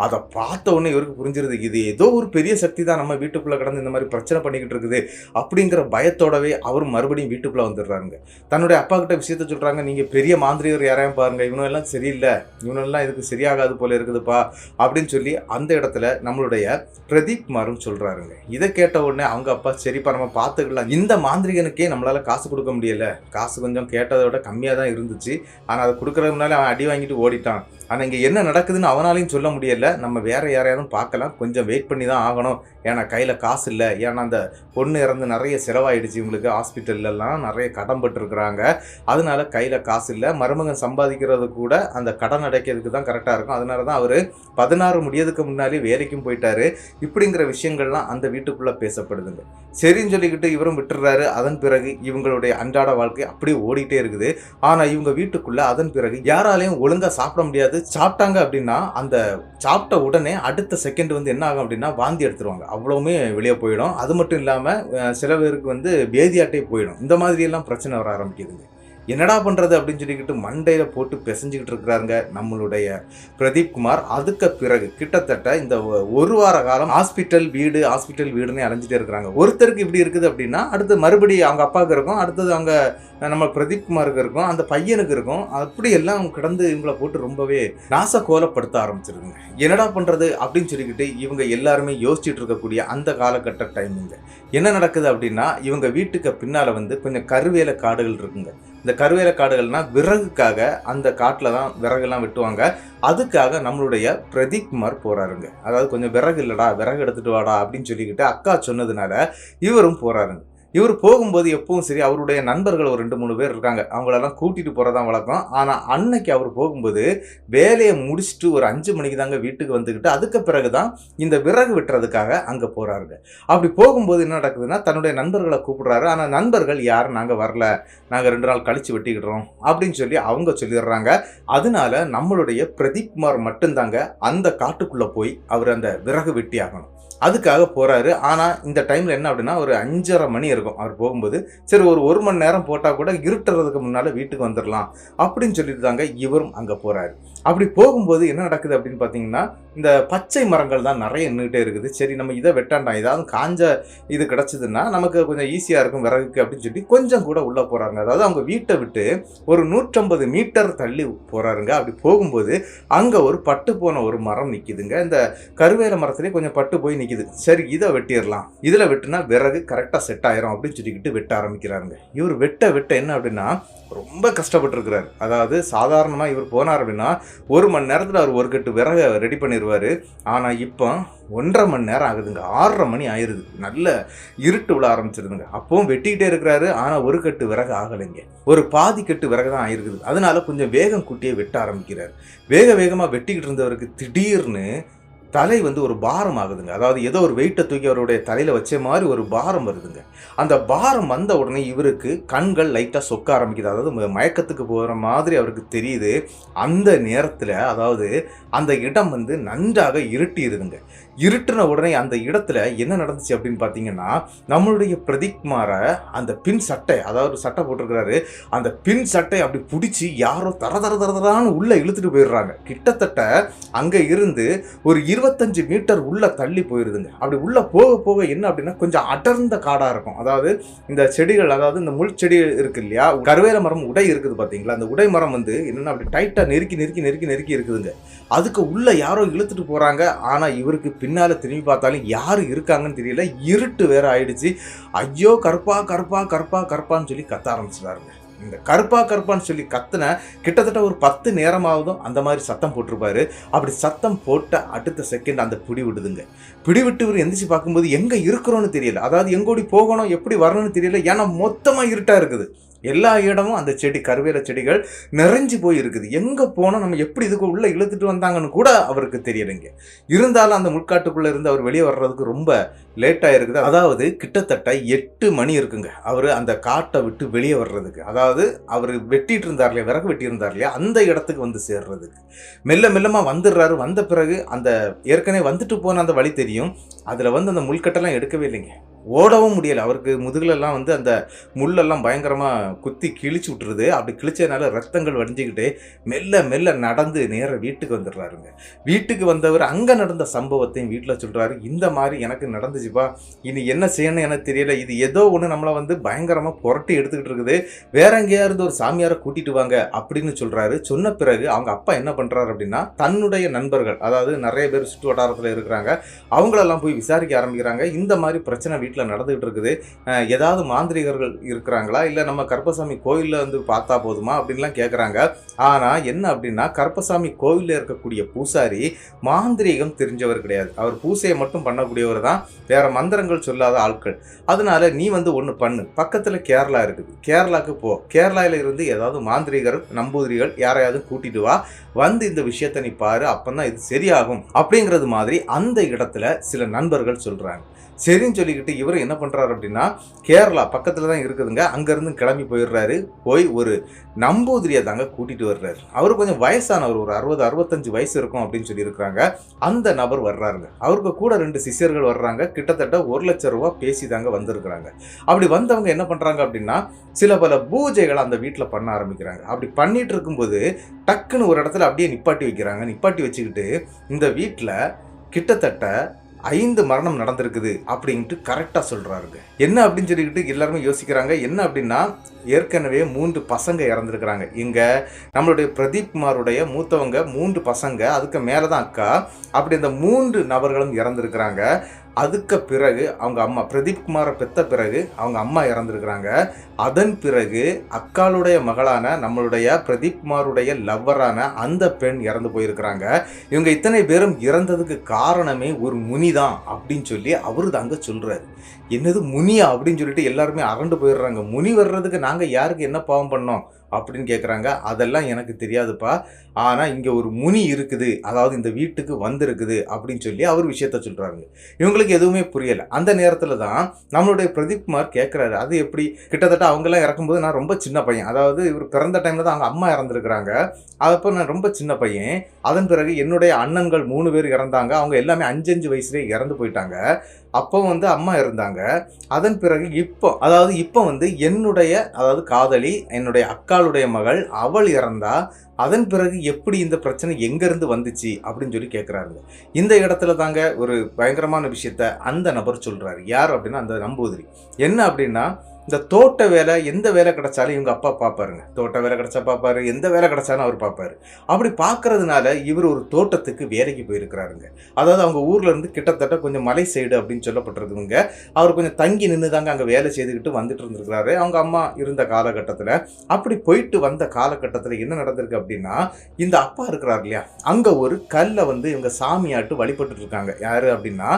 அதை பார்த்த உடனே இவருக்கு புரிஞ்சிருது, இது ஏதோ ஒரு பெரிய சக்தி தான் நம்ம வீட்டுக்குள்ள கடந்து இந்த மாதிரி பிரச்சனை பண்ணிக்கிட்டு இருக்குது அப்படிங்கிற பயத்தோடவே அவரும் மறுபடியும் வீட்டுக்குள்ள வந்துடுறாங்க. தன்னுடைய அப்பா கிட்ட விஷயத்த சொல்றாங்க, நீங்க பெரிய மாந்திரிகர் யாரையும் பாருங்க, இவனெல்லாம் சரியில்லை, இவனெல்லாம் இதுக்கு சரியாகாது போல இருக்குதுப்பா அப்படின்னு சொல்லி அந்த இடத்துல நம்மளுடைய பிரதீப் குமாரும் சொல்றாருங்க. இதை கேட்ட உடனே அவங்க அப்பா, சரிப்பா நம்ம பார்த்துக்கலாம், இந்த மாந்திரிகனுக்கே நம்மளால காசு கொடுக்க முடியல, காசு கொஞ்சம் கேட்டதை விட கம்மியாக தான் இருந்துச்சு, ஆனால் அதை கொடுக்கறதுக்கு முன்னாலே அவன் அடி வாங்கிட்டு ஓடிட்டான், ஆனால் இங்கே என்ன நடக்குதுன்னு அவனாலையும் சொல்ல முடியல, நம்ம வேற யாரையாவது பார்க்கலாம், கொஞ்சம் வெயிட் பண்ணி தான் ஆகணும், ஏன்னா கையில் காசு இல்லை, ஏன்னா அந்த பொண்ணு இறந்து நிறைய செலவாயிடுச்சு, இவங்களுக்கு ஹாஸ்பிட்டல்லாம் நிறைய கடன் பட்டுருக்குறாங்க, அதனால கையில் காசு இல்லை, மருமகன் சம்பாதிக்கிறது கூட அந்த கடன் அடைக்கிறதுக்கு தான் கரெக்டாக இருக்கும், அதனால தான் அவர் 16 முடியதுக்கு முன்னாலே வேலைக்கும் போயிட்டாரு, இப்படிங்கிற விஷயங்கள்லாம் அந்த வீட்டுக்குள்ளே பேசப்படுதுங்க. சரின்னு சொல்லிக்கிட்டு இவரும் விட்டுறாரு. அதன் பிறகு இவங்களுடைய அன்றாட வாழ்க்கை அப்படியே ஓடிட்டே இருக்குது. ஆனால் இவங்க வீட்டுக்குள்ளே அதன் பிறகு யாராலையும் ஒழுங்காக சாப்பிட முடியாது. சாப்பிட்டாங்க அப்படின்னா அந்த சாப்பிட்ட உடனே அடுத்த செகண்ட் வந்து என்ன ஆகும் அப்படின்னா வாந்தி எடுத்துருவாங்க, அவ்வளவுமே வெளியே போயிடும். அது மட்டும் இல்லாமல் சில பேருக்கு வந்து பேதியாட்டே போயிடும். இந்த மாதிரியெல்லாம் பிரச்சனை வர ஆரம்பிக்குதுங்க. என்னடா பண்ணுறது அப்படின்னு சொல்லிக்கிட்டு மண்டையில் போட்டு பிசைஞ்சிக்கிட்டு இருக்கிறாங்க நம்மளுடைய பிரதீப் குமார். அதுக்கு பிறகு கிட்டத்தட்ட இந்த 1 வார காலம் ஹாஸ்பிட்டல் வீடுன்னு அலைஞ்சிட்டே இருக்கிறாங்க. ஒருத்தருக்கு இப்படி இருக்குது அப்படின்னா அடுத்து மறுபடியும் அவங்க அப்பாவுக்கு இருக்கும், அடுத்தது அவங்க நம்ம பிரதீப் குமாருக்கு இருக்கும், அந்த பையனுக்கு இருக்கும். அப்படி எல்லாம் கிடந்து இவங்களை போட்டு ரொம்பவே நாசக்கோலப்படுத்த ஆரம்பிச்சிருக்குங்க. என்னடா பண்ணுறது அப்படின்னு சொல்லிக்கிட்டு இவங்க எல்லாருமே யோசிச்சுட்டு இருக்கக்கூடிய அந்த காலகட்ட டைமிங்க என்ன நடக்குது அப்படின்னா, இவங்க வீட்டுக்கு பின்னால் வந்து கொஞ்சம் கருவேல காடுகள் இருக்குங்க. இந்த கருவேல காடுகள்னா விறகுக்காக அந்த காட்டில் தான் விறகுலாம் வெட்டுவாங்க. அதுக்காக நம்மளுடைய பிரதீப் குமார் போகிறாருங்க. அதாவது கொஞ்சம் விறகு இல்லைடா, விறகு எடுத்துகிட்டு வாடா அப்படின்னு சொல்லிக்கிட்டு அக்கா சொன்னதுனால இவரும் போகிறாருங்க. இவர் போகும்போது எப்பவும் சரி அவருடைய நண்பர்கள் ஒரு 2-3 பேர் இருக்காங்க, அவங்களெல்லாம் கூட்டிகிட்டு போகிறதான் வழக்கம். ஆனால் அன்னைக்கு அவர் போகும்போது வேலையை முடிச்சுட்டு ஒரு 5 மணிக்கு தாங்க வீட்டுக்கு வந்துக்கிட்டு அதுக்கு பிறகு தான் இந்த விறகு வெட்டுறதுக்காக அங்கே போகிறாருங்க. அப்படி போகும்போது என்ன நடக்குதுன்னா, தன்னுடைய நண்பர்களை கூப்பிடுறாரு. ஆனால் நண்பர்கள் யாரும் நாங்கள் வரல, நாங்கள் 2 நாள் கழித்து வெட்டிக்கிடுறோம் அப்படின்னு சொல்லி அவங்க சொல்லிடுறாங்க. அதனால நம்மளுடைய பிரதீப் குமார் மட்டும்தாங்க அந்த காட்டுக்குள்ளே போய் அவர் அந்த விறகு வெட்டி ஆகணும், அதுக்காக போகிறாரு. ஆனால் இந்த டைமில் என்ன அப்படின்னா ஒரு 5:30 மணி இருக்கும் அவர் போகும்போது. சரி ஒரு 1 மணி நேரம் போட்டால் கூட இருட்டுறதுக்கு முன்னால் வீட்டுக்கு வந்துடலாம் அப்படின்னு சொல்லிட்டு தாங்க இவரும் அங்கே போகிறாரு. அப்படி போகும்போது என்ன நடக்குது அப்படின்னு பார்த்தீங்கன்னா, இந்த பச்சை மரங்கள் தான் நிறைய நின்றுகிட்டே இருக்குது. சரி நம்ம இதை வெட்டாண்டாம், ஏதாவது காஞ்ச இது கிடச்சிதுன்னா நமக்கு கொஞ்சம் ஈஸியாக இருக்கும் விறகுக்கு அப்படின்னு சொல்லி கொஞ்சம் கூட உள்ளே போகிறாங்க. அதாவது அவங்க வீட்டை விட்டு ஒரு 150 மீட்டர் தள்ளி போகிறாருங்க. அப்படி போகும்போது அங்கே ஒரு பட்டு போன ஒரு மரம் நிற்கிதுங்க. இந்த கருவேல மரத்துலேயே கொஞ்சம் பட்டு போய் நிற்கிது. சரி இதை வெட்டிடலாம், இதில் வெட்டினா விறகு கரெக்டாக செட் ஆயிரும் அப்படின்னு சொல்லிக்கிட்டு வெட்ட ஆரம்பிக்கிறாருங்க. இவர் வெட்ட என்ன அப்படின்னா ரொம்ப கஷ்டப்பட்டுருக்கிறார். அதாவது சாதாரணமாக இவர் போனார் அப்படின்னா 1 மணி நேரத்தில் அவர் ஒரு கட்டு விறகை ரெடி பண்ணிடுவார். ஆனால் இப்போ 1.5 மணி நேரம் ஆகுதுங்க. 6:30 மணி ஆயிடுது. நல்ல இருட்டு விழ ஆரம்பிச்சிருதுங்க. அப்பவும் வெட்டிக்கிட்டே இருக்கிறாரு. ஆனால் ஒரு கட்டு விறகு ஆகலைங்க. ஒரு பாதி கட்டு விறகு தான் ஆயிருக்குது. அதனால கொஞ்சம் வேகம் கூட்டியே வெட்ட ஆரம்பிக்கிறார். வேகமாக வெட்டிக்கிட்டு இருந்தவருக்கு திடீர்னு தலை ஒரு பாரம் ஆகுதுங்க. அதாவது ஏதோ ஒரு வெயிட்டை தூக்கி அவருடைய தலையில் வச்ச மாதிரி ஒரு பாரம் வருதுங்க. அந்த பாரம் வந்த உடனே இவருக்கு கண்கள் லைட்டாக சொக்க ஆரம்பிக்குது. அதாவது மயக்கத்துக்கு போகிற மாதிரி அவருக்கு தெரியுது. அந்த நேரத்தில் அதாவது அந்த இடம் நன்றாக இருட்டிடுதுங்க. இருட்டின உடனே அந்த இடத்துல என்ன நடந்துச்சு அப்படின்னு பார்த்தீங்கன்னா, நம்மளுடைய பிரதீப் குமாரை அந்த பின் சட்டை, அதாவது சட்டை போட்டிருக்கிறாரு, அந்த பின் சட்டை அப்படி பிடிச்சி யாரோ தரதரான்னு உள்ளே இழுத்துட்டு போயிடுறாங்க. கிட்டத்தட்ட அங்கே இருந்து ஒரு 25 மீட்டர் உள்ள தள்ளி போயிருதுங்க. அப்படி உள்ள போக போக என்ன அப்படின்னா கொஞ்சம் அடர்ந்த காடா இருக்கும். அதாவது இந்த செடிகள், அதாவது இந்த முள் செடி இருக்கு இல்லையா, கருவேல மரம் உடை இருக்குது பார்த்தீங்களா, அந்த உடை மரம் என்னன்னா அப்படி டைட்டாக நெருக்கி இருக்குதுங்க. அதுக்கு உள்ள யாரோ இழுத்துட்டு போறாங்க. ஆனா இவருக்கு பின்னால திரும்பி பார்த்தாலும் யாரு இருக்காங்கன்னு தெரியல. இருட்டு வேற ஆயிடுச்சு. ஐயோ கருப்பா கருப்பா கருப்பா கருப்பான்னு சொல்லி கத்த ஆரம்பிச்சிடாருங்க. இந்த கருப்பான்னு சொல்லி கத்துன கிட்டத்தட்ட ஒரு 10 நேரமாவதும் அந்த மாதிரி சத்தம் போட்டிருப்பாரு. அப்படி சத்தம் போட்ட அடுத்த செகண்ட் அந்த பிடி விடுதுங்க. பிடி விட்டு இவர் எந்திரிச்சு பார்க்கும்போது எங்க இருக்கிறோன்னு தெரியல. அதாவது எங்கோடி போகணும், எப்படி வரணும்னு தெரியல. ஏன்னா மொத்தமா இருட்டா இருக்குது. எல்லா இடமும் அந்த செடி, கருவேல செடிகள் நிறைஞ்சு போய் இருக்குது. எங்கே போனோம், நம்ம எப்படி இதுக்கு உள்ளே இழுத்துட்டு வந்தாங்கன்னு கூட அவருக்கு தெரியலைங்க. இருந்தாலும் அந்த முட்காட்டுக்குள்ளே இருந்து அவர் வெளியே வர்றதுக்கு ரொம்ப லேட்டாக இருக்குது. அதாவது கிட்டத்தட்ட 8 மணி இருக்குங்க அவர் அந்த காட்டை விட்டு வெளியே வர்றதுக்கு. அதாவது அவர் வெட்டிட்டு இருந்தார் இல்லையா, விறகு வெட்டி இருந்தார் இல்லையா, அந்த இடத்துக்கு சேர்றதுக்கு மெல்லமாக வந்துடுறாரு. வந்த பிறகு அந்த ஏற்கனவே வந்துட்டு போன அந்த வழி தெரியும். அதில் அந்த முள்கட்டெல்லாம் எடுக்கவே இல்லைங்க. ஓடவும் முடியலை. அவருக்கு முதுகுலெல்லாம் அந்த முள்ளெல்லாம் பயங்கரமாக குத்தி கிழிச்சு விட்டுருது. அப்படி கிழிச்சதுனால ரத்தங்கள் வடிஞ்சிக்கிட்டே மெல்ல நடந்து நேராக வீட்டுக்கு வந்துடுறாருங்க. வீட்டுக்கு வந்தவர் அங்கே நடந்த சம்பவத்தையும் வீட்டில் சொல்கிறாரு. இந்த மாதிரி எனக்கு நடந்துச்சுப்பா, இனி என்ன செய்யணும்னு எனக்கு தெரியல. இது ஏதோ ஒன்று நம்மளை பயங்கரமாக புரட்டி எடுத்துக்கிட்டு இருக்குது. வேற எங்கேயா இருந்து ஒரு சாமியாரை கூட்டிட்டு வாங்க அப்படின்னு சொல்கிறாரு. சொன்ன பிறகு அவங்க அப்பா என்ன பண்ணுறாரு அப்படின்னா, தன்னுடைய நண்பர்கள், அதாவது நிறைய பேர் சுற்று வட்டாரத்தில் இருக்கிறாங்க, அவங்களெல்லாம் போய் விசாரிக்க ஆரம்பிக்கிறாங்க. இந்த மாதிரி பிரச்சனை வீட்டில் நடந்துகிட்டு இருக்குது. ஏதாவது மாந்திரிகர்கள் இருக்கிறாங்களா, இல்லை நம்ம கருப்பசாமி கோயிலில் பார்த்தா போதுமா அப்படின்லாம் கேட்குறாங்க. ஆனால் என்ன அப்படின்னா, கருப்பசாமி கோவிலில் இருக்கக்கூடிய பூசாரி மாந்திரீகம் தெரிஞ்சவர் கிடையாது. அவர் பூசையை மட்டும் பண்ணக்கூடியவர் தான், வேற மந்திரங்கள் சொல்லாத ஆட்கள். அதனால நீ ஒன்று பண்ணு, பக்கத்தில் கேரளா இருக்குது, கேரளாவுக்கு போ, கேரளாவில் இருந்து ஏதாவது மாந்திரிகர் நம்பூதிரிகள் யாரையாவது கூட்டிட்டு வா, இந்த விஷயத்தை நீ பாரு, அப்பந்தான் இது சரியாகும் அப்படிங்கிறது மாதிரி அந்த இடத்துல சில நண்பர்கள் சொல்றாங்க. சரின்னு சொல்லிக்கிட்டு இவர் என்ன பண்ணுறாரு அப்படின்னா, கேரளா பக்கத்தில் தான் இருக்குதுங்க, அங்கேருந்து கிளம்பி போயிடுறாரு. போய் ஒரு நம்பூதிரியை தாங்க கூட்டிகிட்டு வர்றாரு. அவர் கொஞ்சம் வயசானவர், ஒரு 60-65 வயசு இருக்கும் அப்படின்னு சொல்லியிருக்கிறாங்க. அந்த நபர் வர்றாருங்க. அவருக்கு கூட 2 சிஷ்யர்கள் வர்றாங்க. கிட்டத்தட்ட 1 லட்சம் ரூபா பேசி தாங்க வந்திருக்கிறாங்க. அப்படி வந்தவங்க என்ன பண்ணுறாங்க அப்படின்னா, சில பல பூஜைகளை அந்த வீட்டில் பண்ண ஆரம்பிக்கிறாங்க. அப்படி பண்ணிட்டு இருக்கும்போது டக்குன்னு ஒரு இடத்துல அப்படியே நிப்பாட்டி வைக்கிறாங்க. நிப்பாட்டி வச்சுக்கிட்டு இந்த வீட்டில் கிட்டத்தட்ட 5 மரணம் நடந்திருக்குது அப்படின்ட்டு கரெக்டாக சொல்கிறாருங்க. என்ன அப்படின்னு சொல்லிக்கிட்டு எல்லாருமே யோசிக்கிறாங்க. என்ன அப்படின்னா, ஏற்கனவே 3 பசங்க இறந்துருக்கிறாங்க. இங்கே நம்மளுடைய பிரதீப் குமாருடைய மூத்தவங்க 3 பசங்க, அதுக்கு மேலே தான் அக்கா. அப்படி அந்த 3 நபர்களும் இறந்துருக்கிறாங்க. அதுக்கு பிறகு அவங்க அம்மா, பிரதீப் குமாரை பெற்ற பிறகு அவங்க அம்மா இறந்துருக்கிறாங்க. அதன் பிறகு அக்காளுடைய மகளான நம்மளுடைய பிரதீப் குமாருடைய லவ்வரான அந்த பெண் இறந்து போயிருக்கிறாங்க. இவங்க இத்தனை பேரும் இறந்ததுக்கு காரணமே ஒரு முனி தான் அப்படின்னு சொல்லி அவரு தாங்க சொல்றாரு. என்னது முனியா அப்படின்னு சொல்லிட்டு எல்லாருமே அரண்டு போயிடுறாங்க. முனி வர்றதுக்கு நாங்கள் யாருக்கு என்ன பாவம் பண்ணோம் அப்படின்னு கேட்குறாங்க. அதெல்லாம் எனக்கு தெரியாதுப்பா, ஆனால் இங்கே ஒரு முனி இருக்குது, அதாவது இந்த வீட்டுக்கு வந்திருக்குது அப்படின்னு சொல்லி அவர் விஷயத்த சொல்கிறாருங்க. இவங்களுக்கு எதுவுமே புரியலை. அந்த நேரத்தில் தான் நம்மளுடைய பிரதீப் குமார் கேட்குறாரு, அது எப்படி, கிட்டத்தட்ட அவங்கெல்லாம் இறக்கும்போது நான் ரொம்ப சின்ன பையன், அதாவது இவர் பிறந்த டைமில் தான் அவங்க அம்மா இறந்துருக்குறாங்க, அப்போ நான் ரொம்ப சின்ன பையன். அதன் பிறகு என்னுடைய அண்ணன்கள் 3 பேர் இறந்தாங்க. அவங்க எல்லாமே 5 வயசுலேயே இறந்து போயிட்டாங்க. அப்போ அம்மா இருந்தாங்க. அதன் பிறகு இப்போ என்னுடைய, அதாவது காதலி, என்னுடைய அக்காளுடைய மகள், அவள் இறந்தா. அதன் பிறகு எப்படி இந்த பிரச்சனை எங்கேருந்து வந்துச்சு அப்படின்னு சொல்லி கேட்குறாருங்க. இந்த இடத்துல தாங்க ஒரு பயங்கரமான விஷயத்த அந்த நபர் சொல்கிறாரு. யார் அப்படின்னா, அந்த நம்பூதிரி. என்ன அப்படின்னா, இந்த தோட்ட வேலை எந்த வேலை கிடைச்சாலும் இவங்க அப்பா பார்ப்பாருங்க. தோட்ட வேலை கிடைச்சா பார்ப்பாரு, எந்த வேலை கிடைச்சாலும் அவர் பார்ப்பாரு. அப்படி பார்க்கறதுனால இவர் ஒரு தோட்டத்துக்கு வேலைக்கு போயிருக்கிறாருங்க. அதாவது அவங்க ஊர்ல இருந்து கிட்டத்தட்ட கொஞ்சம் மலை சைடு அப்படின்னு சொல்லப்பட்டிருக்குங்க. அவர் கொஞ்சம் தங்கி நின்று தாங்க அங்கே வேலை செய்துக்கிட்டு வந்துட்டு இருந்திருக்கிறாரு அவங்க அம்மா இருந்த காலகட்டத்தில். அப்படி போயிட்டு வந்த காலகட்டத்தில் என்ன நடந்திருக்கு அப்படின்னா, இந்த அப்பா இருக்கிறார் இல்லையா, அங்கே ஒரு கல்லை வந்து இவங்க சாமியாட்டு வழிபட்டு இருக்காங்க. யாரு அப்படின்னா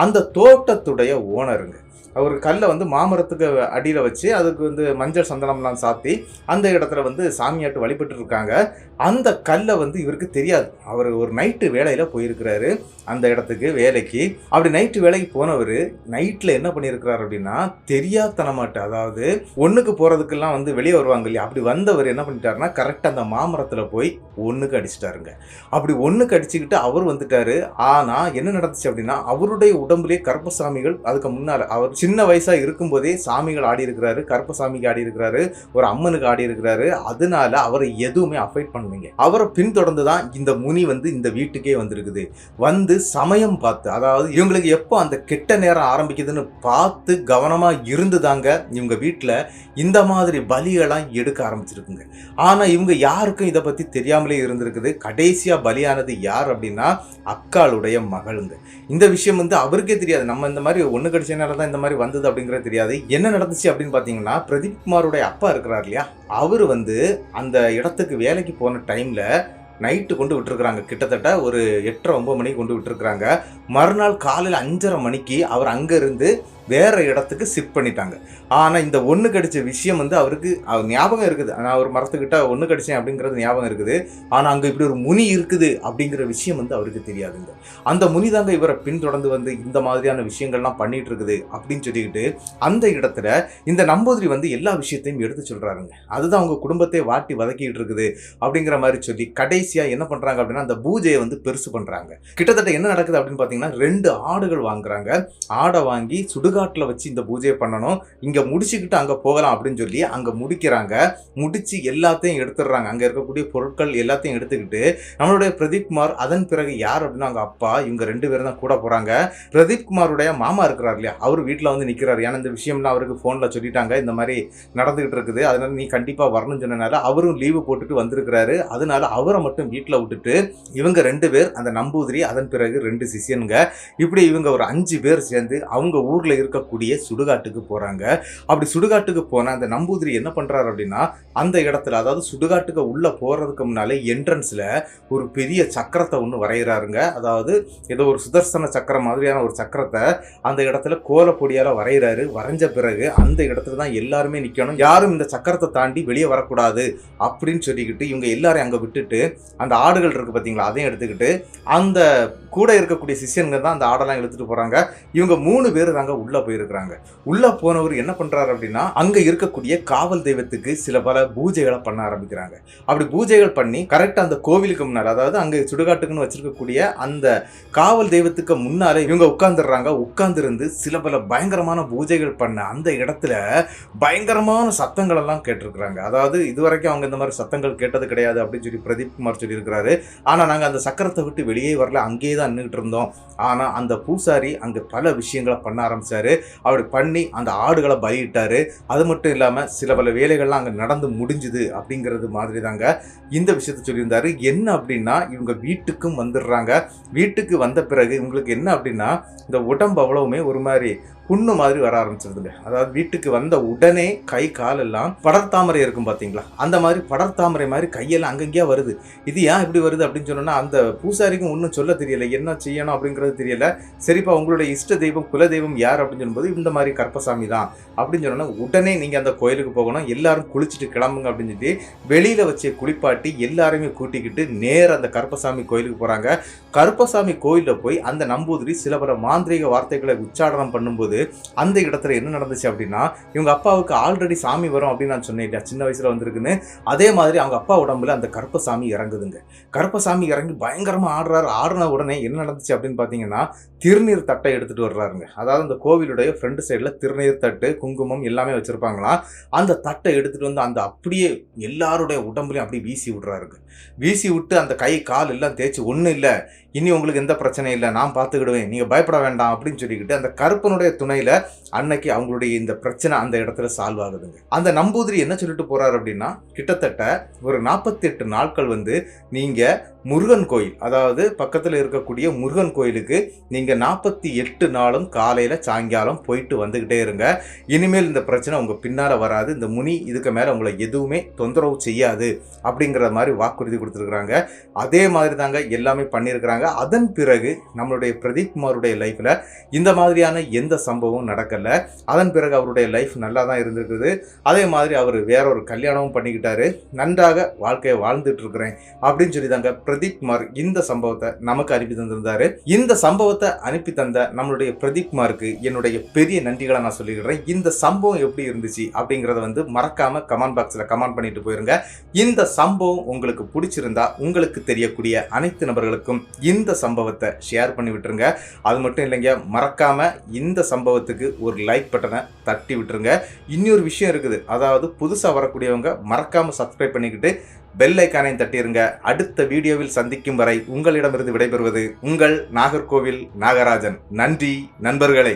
அந்த தோட்டத்துடைய ஓனருங்க. ஒரு கல்லை வந்து மாமரத்துக்கு அடியில் வச்சு அதுக்கு வந்து மஞ்சள் சந்தனம்லாம் சாத்தி அந்த இடத்துல வந்து சாமியாட்டு வழிபட்டு இருக்காங்க. அந்த கல்லை வந்து இவருக்கு தெரியாது. அவர் ஒரு நைட்டு வேலையில் போயிருக்கிறாரு அந்த இடத்துக்கு வேலைக்கு. அப்படி நைட்டு வேலைக்கு போனவர் நைட்டில் என்ன பண்ணியிருக்கிறார் அப்படின்னா, தெரியாதனமாட்டு, அதாவது ஒன்றுக்கு போகிறதுக்கெல்லாம் வந்து வெளியே வருவாங்க இல்லையா, அப்படி வந்தவர் என்ன பண்ணிட்டாருன்னா கரெக்டாக அந்த மாமரத்தில் போய் ஒன்றுக்கு அடிச்சிட்டாருங்க. அப்படி ஒன்றுக்கு அடிச்சுக்கிட்டு அவர் வந்துட்டாரு. ஆனால் என்ன நடந்துச்சு அப்படின்னா, அவருடைய உடம்புலேயே கருப்பசாமிகள் அதுக்கு முன்னால் அவர் சின்ன வயசா இருக்கும்போதே சாமிகள் ஆடி இருக்கிறாரு, கருப்பசாமிக்கு ஆடி இருக்கிறாரு, ஒரு அம்மனுக்கு ஆடி இருக்கிறாரு. அதனால அவரை எதுவுமே அஃபெக்ட் பண்ணுவீங்க. அவரை பின்தொடர்ந்து தான் இந்த முனி வந்து இந்த வீட்டுக்கே வந்திருக்குது. வந்து சமயம் பார்த்து, அதாவது இவங்களுக்கு எப்போ அந்த கெட்ட நேரம் ஆரம்பிக்குதுன்னு பார்த்து கவனமா இருந்து தாங்க இவங்க வீட்டில் இந்த மாதிரி பலியெல்லாம் எடுக்க ஆரம்பிச்சிருக்குங்க. ஆனா இவங்க யாருக்கும் இதை பத்தி தெரியாமலே இருந்திருக்குது. கடைசியா பலியானது யார் அப்படின்னா அக்காளுடைய மகளுங்க. இந்த விஷயம் வந்து அவருக்கே தெரியாது. நம்ம இந்த மாதிரி ஒண்ணு கடிச்சனால தான் இந்த மாதிரி வந்தது அப்படிங்கிறது தெரியாது. என்ன நடந்துச்சு அப்படின்னு பாத்தீங்கன்னா, பிரதீப் குமாரோட அப்பா இருக்கிறார் இல்லையா, அவரு வந்து அந்த இடத்துக்கு வேலைக்கு போன டைம்ல நைட்டு கொண்டு விட்டுருக்குறாங்க. கிட்டத்தட்ட ஒரு 8:30-9 மணிக்கு கொண்டு விட்டுருக்குறாங்க. மறுநாள் காலையில் 5:30 மணிக்கு அவர் அங்கேருந்து வேற இடத்துக்கு ஷிஃப்ட் பண்ணிட்டாங்க. ஆனால் இந்த ஒன்று கடிச்ச விஷயம் வந்து அவருக்கு ஞாபகம் இருக்குது. நான் ஒரு மரத்துக்கிட்ட ஒன்று கடிச்சேன் அப்படிங்கிறது ஞாபகம் இருக்குது. ஆனால் அங்கே இப்படி ஒரு முனி இருக்குது அப்படிங்கிற விஷயம் வந்து அவருக்கு தெரியாதுங்க. அந்த முனி தாங்க இவரை பின்தொடர்ந்து வந்து இந்த மாதிரியான விஷயங்கள்லாம் பண்ணிட்டு இருக்குது அப்படின்னு சொல்லிக்கிட்டு அந்த இடத்துல இந்த நம்பூதிரி வந்து எல்லா விஷயத்தையும் எடுத்து சொல்கிறாருங்க. அதுதான் அவங்க குடும்பத்தை வாட்டி வதக்கிட்டு இருக்குது அப்படிங்கிற மாதிரி சொல்லி கடைசியாக என்ன பண்ணுறாங்க அப்படின்னா அந்த பூஜையை வந்து பெருசு பண்ணுறாங்க. கிட்டத்தட்ட என்ன நடக்குது அப்படின்னு பார்த்தீங்கன்னா, 2 ஆடுகள் வாங்குறாங்க. ஆடை வாங்கி சுடுகாட்டில் வச்சு இந்த பூஜையை பண்ணணும், இங்கே முடிச்சுக்கிட்டு அங்கே போகலாம் அப்படின்னு சொல்லி அங்கே முடிக்கிறாங்க. முடிச்சு எல்லாத்தையும் எடுத்துடுறாங்க. அங்கே இருக்கக்கூடிய பொருட்கள் எல்லாத்தையும் எடுத்துக்கிட்டு நம்மளுடைய பிரதீப் குமார், அதன் பிறகு யார் அப்படின்னா அவங்க அப்பா, இவங்க 2 பேரும் தான் கூட போகிறாங்க. பிரதீப் குமாருடைய மாமா இருக்கிறார் இல்லையா, அவர் வீட்டில் வந்து நிற்கிறார். ஏன்னா இந்த விஷயம்லாம் அவருக்கு ஃபோனில் சொல்லிட்டாங்க, இந்த மாதிரி நடந்துகிட்டு இருக்குது, அதனால நீ கண்டிப்பாக வரணும்னு சொன்னனால அவரும் லீவு போட்டுட்டு வந்திருக்கிறாரு. அதனால அவரை மட்டும் வீட்டில் விட்டுட்டு இவங்க 2 பேர், அந்த நம்பூதிரி, அதன் பிறகு 2 சிஷியனுங்க, இப்படி இவங்க ஒரு 5 பேர் சேர்ந்து அவங்க ஊர்ல இருக்கக்கூடிய சுடுகாட்டுக்கு போறாங்க. அப்படி சுடுகாட்டுக்கு போன அந்த நம்பூதிரி என்ன பண்றாரு அப்படின்னா, அந்த இடத்துல, அதாவது சுடுகாட்டுக்கு உள்ள போறதுக்கு முன்னாலே என்ட்ரன்ஸ்ல ஒரு பெரிய சக்கரத்தை ஒன்று வரைகிறாருங்க. அதாவது ஏதோ ஒரு சுதர்சன சக்கரம் மாதிரியான ஒரு சக்கரத்தை அந்த இடத்துல கோலப்பொடியால வரைகிறாரு. வரைஞ்ச பிறகு அந்த இடத்துல தான் எல்லாருமே நிக்கணும், யாரும் இந்த சக்கரத்தை தாண்டி வெளியே வரக்கூடாது அப்படின்னு சொல்லிக்கிட்டு இவங்க எல்லாரும் அங்க விட்டுட்டு அந்த ஆடுகள் இருக்கு பார்த்தீங்களா, அதையும் எடுத்துக்கிட்டு அந்த கூட இருக்கக்கூடிய சிஷியன்கள் தான் அந்த ஆடெல்லாம் எடுத்துட்டு போறாங்க. இவங்க 3 பேர் தாங்க உள்ள போயிருக்கிறாங்க. உள்ள போனவர் என்ன பண்றாரு அப்படின்னா, அங்க இருக்கக்கூடிய காவல் தெய்வத்துக்கு சில பல பூஜைகளை பண்ண ஆரம்பிக்கிறாங்க. அப்படி பூஜைகள் பண்ணி கரெக்டா அந்த கோவிலுக்கு முன்னால, அதாவது அங்க சுடுகாட்டுக்குன்னு வச்சிருக்கக்கூடிய அந்த காவல் தெய்வத்துக்கு முன்னாலே இவங்க உட்கார்ந்துடுறாங்க. உட்கார்ந்து சில பல பயங்கரமான பூஜைகள் பண்ண அந்த இடத்துல பயங்கரமான சத்தங்கள் எல்லாம் கேட்டிருக்கிறாங்க. அதாவது இதுவரைக்கும் அவங்க இந்த மாதிரி சத்தங்கள் கேட்டது கிடையாது அப்படின்னு சொல்லி பிரதீப் குமார் சொல்லி இருக்கிறாரு. ஆனா நாங்க அந்த சக்கரத்தை விட்டு வெளியே வரல, அங்கேயே தான் நின்றுட்டு இருந்தோம். ஆனா அந்த பூசாரி அங்க பல விஷயங்களை பண்ண ஆரம்பிச்சாரு. அப்படி பண்ணி அந்த ஆடுகளை பலியிட்டாரு. அது மட்டும் இல்லாம சில பல வேலைகள்லாம் அங்க நடந்து முடிஞ்சுது அப்படிங்கிறது மாதிரி தாங்க இந்த விஷயத்த சொல்லியிருந்தாரு. என்ன அப்படின்னா, இவங்க வீட்டுக்கும் வந்துடுறாங்க. வீட்டுக்கு வந்த பிறகு இவங்களுக்கு என்ன அப்படின்னா, இந்த உடம்பு அவ்வளவுமே ஒரு மாதிரி புண்ணு மாதிரி வர ஆரம்பிச்சிருதுங்க. அதாவது வீட்டுக்கு வந்த உடனே கை காலெல்லாம் படர்தாமரை இருக்கும் பார்த்தீங்களா, அந்த மாதிரி படர்தாமரை மாதிரி கையெல்லாம் அங்கங்கேயா வருது. இது ஏன் இப்படி வருது அப்படின்னு சொன்னோன்னா, அந்த பூசாரிக்கும் ஒன்றும் சொல்ல தெரியல, என்ன செய்யணும் அப்படிங்கிறது தெரியல. சரிப்பா, உங்களுடைய இஷ்ட தெய்வம் குல தெய்வம் யார் அப்படின்னு சொல்லும்போது இந்த மாதிரி கருப்பசாமி தான் அப்படின்னு சொன்னோன்னா, உடனே நீங்கள் அந்த கோயிலுக்கு போகணும், எல்லாரும் குளிச்சுட்டு கிளம்புங்க அப்படின்னு சொல்லி வெளியில் வச்சு குளிப்பாட்டி எல்லாருமே கூட்டிக்கிட்டு நேர அந்த கருப்பசாமி கோயிலுக்கு போகிறாங்க. கருப்பசாமி கோயிலில் போய் அந்த நம்பூதிரி சில பல மாந்திரீக வார்த்தைகளை உச்சாரணம் பண்ணும்போது அந்த இடத்துல என்ன நடந்துச்சு அப்படின்னா, இவங்க அப்பாவுக்கு ஆல்ரெடி சாமி வரும் அப்படின்னு நான் சொன்னேன் இல்லையா, சின்ன வயசுல வந்திருக்குன்னு. அதே மாதிரி அவங்க அப்பா உடம்புல அந்த கருப்பசாமி இறங்குதுங்க. கருப்பசாமி இறங்கி பயங்கரமா ஆடுறாரு. ஆடின உடனே என்ன நடந்துச்சு அப்படின்னு பாத்தீங்கன்னா, திருநீர் தட்டை எடுத்துட்டு வர்றாருங்க. அதாவது அந்த கோவிலுடைய ஃப்ரண்ட் சைடுல திருநீர் தட்டு, குங்குமம் எல்லாமே வச்சிருப்பாங்களாம். அந்த தட்டை எடுத்துட்டு வந்து அந்த அப்படியே எல்லாருடைய உடம்புலையும் அப்படியே வீசி விடுறாருங்க. வீசி விட்டு அந்த கை கால் எல்லாம் தேய்ச்சி ஒன்றும் இல்லை, இனி உங்களுக்கு எந்த பிரச்சனையும் இல்லை, நான் பார்த்துக்கிடுவேன், நீங்கள் பயப்பட வேண்டாம் அப்படின்னு சொல்லிக்கிட்டு அந்த கருப்பனுடைய துணையில் அன்னைக்கு அவங்களுடைய இந்த பிரச்சனை அந்த இடத்துல சால்வ் ஆகுதுங்க. அந்த நம்பூதிரி என்ன சொல்லிட்டு போறாரு அப்படின்னா, கிட்டத்தட்ட ஒரு 48 நாட்கள் நீங்கள் முருகன் கோயில், அதாவது பக்கத்தில் இருக்கக்கூடிய முருகன் கோயிலுக்கு நீங்கள் 48 நாளும் காலையில் சாயங்காலம் போயிட்டு வந்துக்கிட்டே இருங்க. இனிமேல் இந்த பிரச்சனை உங்கள் பின்னால் வராது, இந்த முனி இதுக்கு மேலே உங்களை எதுவுமே தொந்தரவு செய்யாது அப்படிங்கிற மாதிரி வாக்குறுதி கொடுத்துருக்குறாங்க. அதே மாதிரி தாங்க எல்லாமே பண்ணியிருக்கிறாங்க. அதன் பிறகு நம்மளுடைய பிரதீப் குமாருடைய லைஃப்பில் இந்த மாதிரியான எந்த சம்பவமும் நடக்கலை. அதன் பிறகு அவருடைய லைஃப் நல்லா தான் இருந்திருக்குது. அதே மாதிரி அவர் வேற ஒரு கல்யாணமும் பண்ணிக்கிட்டாரு. நன்றாக வாழ்க்கையை வாழ்ந்துட்டு இருக்கிறேன் அப்படின்னு சொல்லி தாங்க பிரதீப் குமார் இந்த சம்பவத்தை நமக்கு அனுப்பி தந்திருந்தாரு. இந்த சம்பவத்தை அனுப்பி தந்த நம்மளுடைய பிரதீப் குமாருக்கு என்னுடைய பெரிய நன்றிகளை நான் சொல்லிக்கிறேன். இந்த சம்பவம் எப்படி இருந்துச்சு அப்படிங்கறத மறக்காம கமெண்ட் பாக்ஸ்ல கமெண்ட் பண்ணிட்டு போயிருங்க. இந்த சம்பவம் உங்களுக்கு பிடிச்சிருந்தா உங்களுக்கு தெரியக்கூடிய அனைத்து நபர்களுக்கும் இந்த சம்பவத்தை ஷேர் பண்ணி விட்டுருங்க. அது மட்டும் இல்லைங்க, மறக்காம இந்த சம்பவத்துக்கு ஒரு லைக் பட்டனை தட்டி விட்டுருங்க. இன்னொரு விஷயம் இருக்குது, அதாவது புதுசா வரக்கூடியவங்க மறக்காம சப்ஸ்கிரைப் பண்ணிக்கிட்டு பெல் ஐக்கானையும் தட்டிருங்க. அடுத்த வீடியோவில் சந்திக்கும் வரை உங்களிடமிருந்து விடைபெறுவது உங்கள் நாகர்கோவில் நாகராஜன். நன்றி நண்பர்களே.